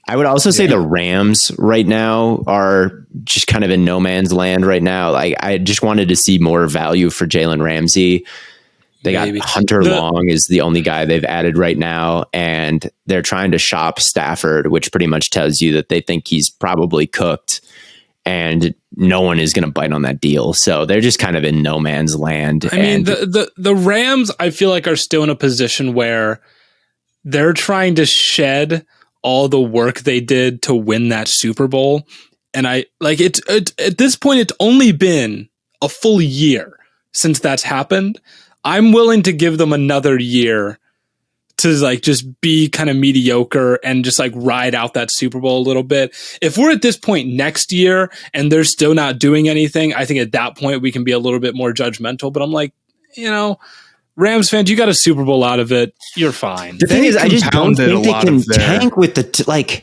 I would also say the Rams right now are just kind of in no man's land right now. Like I just wanted to see more value for Jalen Ramsey. They got Hunter Long is the only guy they've added right now, and they're trying to shop Stafford, which pretty much tells you that they think he's probably cooked. And no one is going to bite on that deal. So they're just kind of in no man's land. I mean, the Rams, I feel like, are still in a position where they're trying to shed all the work they did to win that Super Bowl. And I like it at this point, it's only been a full year since that's happened. I'm willing to give them another year to like just be kind of mediocre and just like ride out that Super Bowl a little bit. If we're at this point next year and they're still not doing anything, I think at that point we can be a little bit more judgmental. But I'm like, Rams fans, you got a Super Bowl out of it. You're fine. The thing is, I just don't think they can tank with the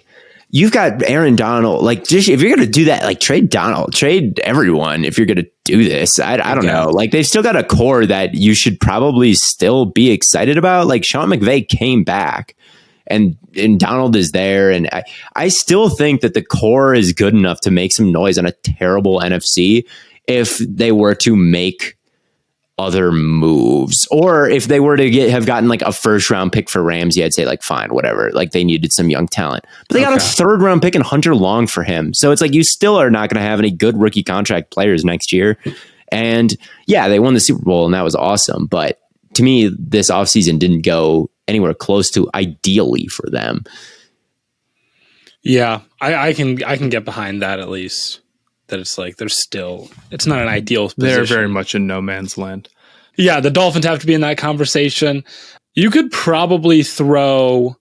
you've got Aaron Donald. Like, just if you're going to do that, like trade Donald, trade everyone. If you're going to do this, I don't know. Like, they've still got a core that you should probably still be excited about. Like, Sean McVay came back, and Donald is there, and I still think that the core is good enough to make some noise on a terrible NFC if they were to make other moves, or if they were to have gotten like a first round pick for Ramsey, I'd say like fine, whatever. Like they needed some young talent, but they got a third round pick and Hunter Long for him. So it's like you still are not going to have any good rookie contract players next year. And yeah, they won the Super Bowl and that was awesome. But to me, this offseason didn't go anywhere close to ideally for them. Yeah, I can get behind that at least. That it's like it's not an ideal position. They're very much in no man's land. Yeah, the Dolphins have to be in that conversation. You could probably throw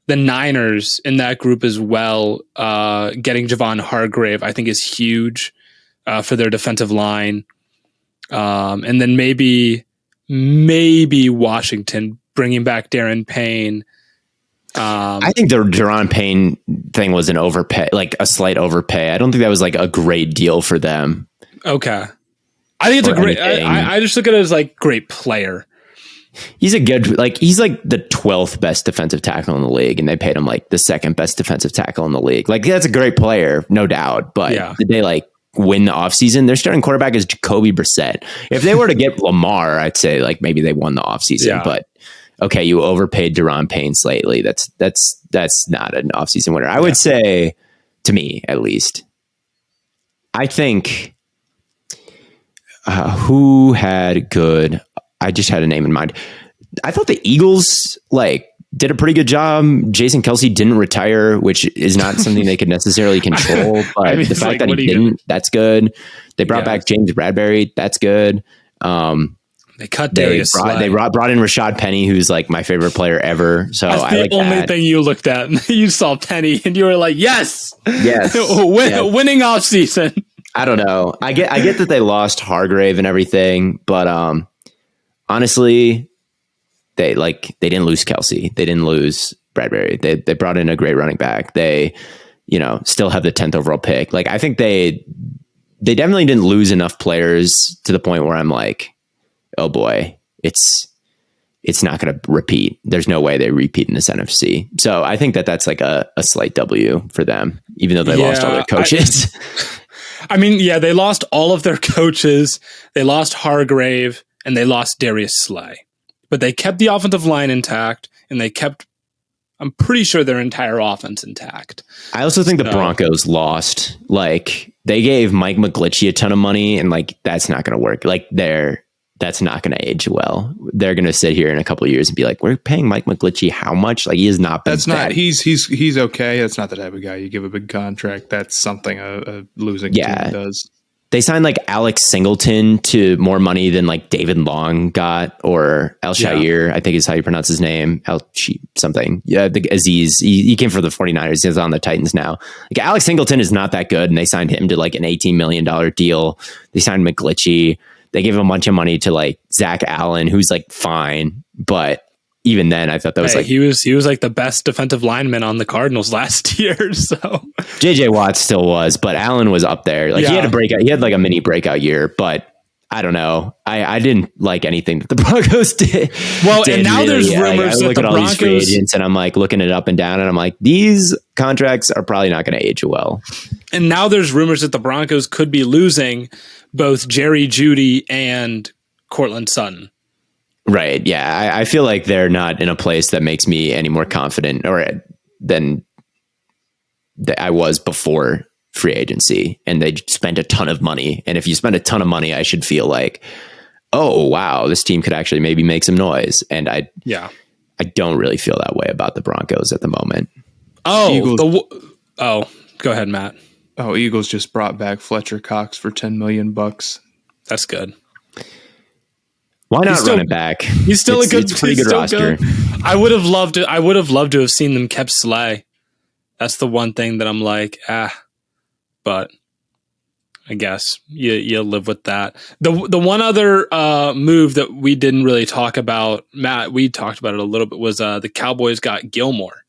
the Niners in that group as well. Getting Javon Hargrave, I think, is huge for their defensive line. And then maybe Washington bringing back Darren Payne. I think the Daron Payne thing was an overpay, like a slight overpay. I don't think that was like a great deal for them. Okay. I think it's a great, I just look at it as like great player. He's he's like the 12th best defensive tackle in the league, and they paid him like the second best defensive tackle in the league. Like that's a great player, no doubt. But did they like win the offseason? Their starting quarterback is Jacoby Brissett. If they were to get Lamar, I'd say like maybe they won the offseason, but okay, you overpaid Daron Payne slightly. That's not an offseason winner. I would say, to me at least, I think who had good. I just had a name in mind. I thought the Eagles did a pretty good job. Jason Kelce didn't retire, which is not something they could necessarily control. But I mean, the fact that he didn't, that's good. They brought back James Bradbury. That's good. They cut Darius. They brought in Rashad Penny, who's like my favorite player ever. So that's the only thing you looked at. You saw Penny, and you were like, "Yes, winning offseason." I don't know. I get that they lost Hargrave and everything, but honestly, they didn't lose Kelsey. They didn't lose Bradbury. They brought in a great running back. They, still have the 10th overall pick. Like, I think they definitely didn't lose enough players to the point where I'm like, oh boy, it's not going to repeat. There's no way they repeat in this NFC. So I think that's like a slight W for them, even though they lost all their coaches. They lost all of their coaches. They lost Hargrave and they lost Darius Slay, but they kept the offensive line intact and they kept, I'm pretty sure, their entire offense intact. I also think the Broncos lost. Like, they gave Mike McGlinchey a ton of money, and like, that's not going to work. Like, that's not going to age well. They're going to sit here in a couple of years and be like, we're paying Mike McGlinchey how much? Like, he is not. That's not. He's okay. That's not the type of guy you give a big contract. That's something a losing team does. They signed like Alex Singleton to more money than like David Long got, or El Shair, I think is how you pronounce his name. Something. Yeah, the Aziz. He came for the 49ers. He's on the Titans now. Like, Alex Singleton is not that good, and they signed him to like an $18 million deal. They signed McGlinchey. They gave a bunch of money to like Zach Allen, who's like fine, but even then, I thought that was like he was like the best defensive lineman on the Cardinals last year. So JJ Watt still was, but Allen was up there. Like, he had a breakout. He had like a mini breakout year, but I don't know. I didn't like anything that the Broncos did. Well, and now there's rumors I that look the at all Broncos, these free agents, and I'm like looking it up and down, and I'm like, these contracts are probably not going to age well. And now there's rumors that the Broncos could be losing both Jerry Jeudy and Cortland Sutton. Right. Yeah. I feel like they're not in a place that makes me any more confident than I was before free agency. And they spent a ton of money. And if you spend a ton of money, I should feel like, oh, wow, this team could actually maybe make some noise. And I don't really feel that way about the Broncos at the moment. Go ahead, Matt. Oh, Eagles just brought back Fletcher Cox for $10 million. That's good. Why not run it back? He's still a pretty good roster. Good. I would have loved to have seen them kept Slay. That's the one thing that I'm like, but I guess you live with that. The one other move that we didn't really talk about, Matt, we talked about it a little bit, was the Cowboys got Gilmore.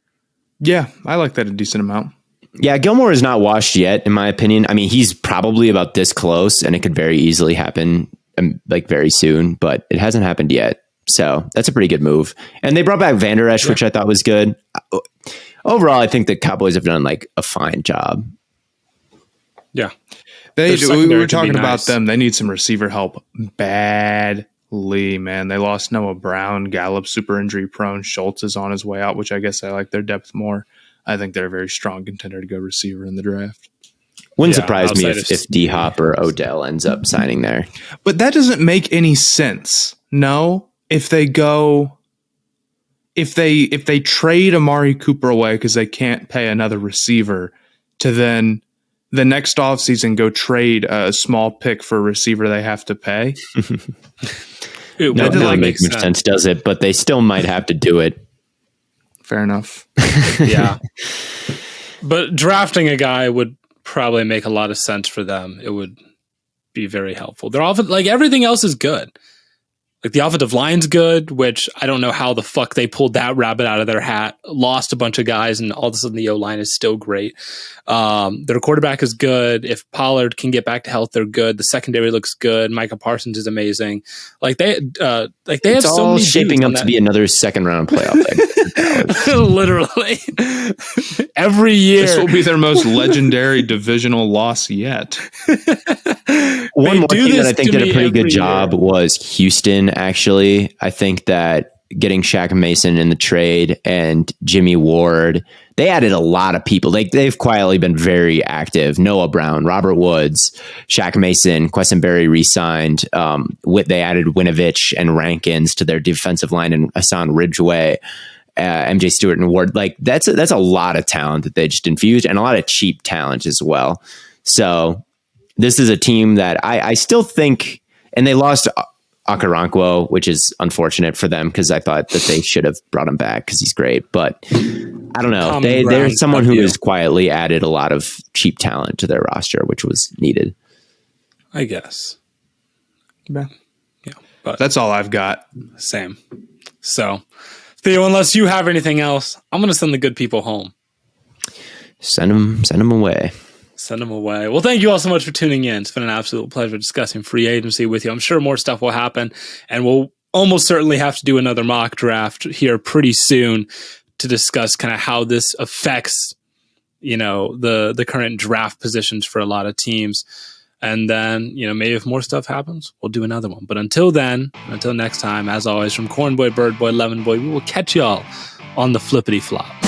Yeah, I like that a decent amount. Yeah, Gilmore is not washed yet, in my opinion. I mean, he's probably about this close, and it could very easily happen like very soon, but it hasn't happened yet. So that's a pretty good move. And they brought back Van Der Esch, which I thought was good. Overall, I think the Cowboys have done like a fine job. Yeah. We were talking about them. They need some receiver help badly, man. They lost Noah Brown. Gallup super injury prone. Schultz is on his way out, which I guess I like their depth more. I think they're a very strong contender to go receiver in the draft. Wouldn't surprise me if D-Hop or Odell ends up signing there. But that doesn't make any sense. No, if they trade Amari Cooper away because they can't pay another receiver, to then the next offseason go trade a small pick for a receiver they have to pay. It doesn't make much sense, does it? But they still might have to do it. Fair enough. Yeah. But drafting a guy would probably make a lot of sense for them. It would be very helpful. They're often like everything else is good. Like the offensive line's good, which I don't know how the fuck they pulled that rabbit out of their hat, lost a bunch of guys, and all of a sudden the O-line is still great. Their quarterback is good. If Pollard can get back to health, they're good. The secondary looks good. Micah Parsons is amazing. They have so many shaping up to be another second round playoff pick. Literally. Every year. This will be their most legendary divisional loss yet. One more team that I think did a pretty good job was Houston, actually. I think that getting Shaq Mason in the trade and Jimmy Ward, they added a lot of people. They've quietly been very active. Noah Brown, Robert Woods, Shaq Mason, Quessenberry re-signed. They added Winovich and Rankins to their defensive line, and Hassan Ridgeway, MJ Stewart and Ward. Like that's a lot of talent that they just infused, and a lot of cheap talent as well. So this is a team that I still think, and they lost Okoronkwo, which is unfortunate for them because I thought that they should have brought him back because he's great. But I don't know. They're someone who has quietly added a lot of cheap talent to their roster, which was needed. I guess. Yeah. But That's all I've got. Same. So, Theo, unless you have anything else, I'm going to send the good people home. Send them away. Send them away. Well, thank you all so much for tuning in. It's been an absolute pleasure discussing free agency with you. I'm sure more stuff will happen, and we'll almost certainly have to do another mock draft here pretty soon to discuss kind of how this affects, the current draft positions for a lot of teams. And then, maybe if more stuff happens, we'll do another one. But until next time, as always, from Corn Boy, Bird Boy, Lemon Boy, we will catch y'all on the flippity flop.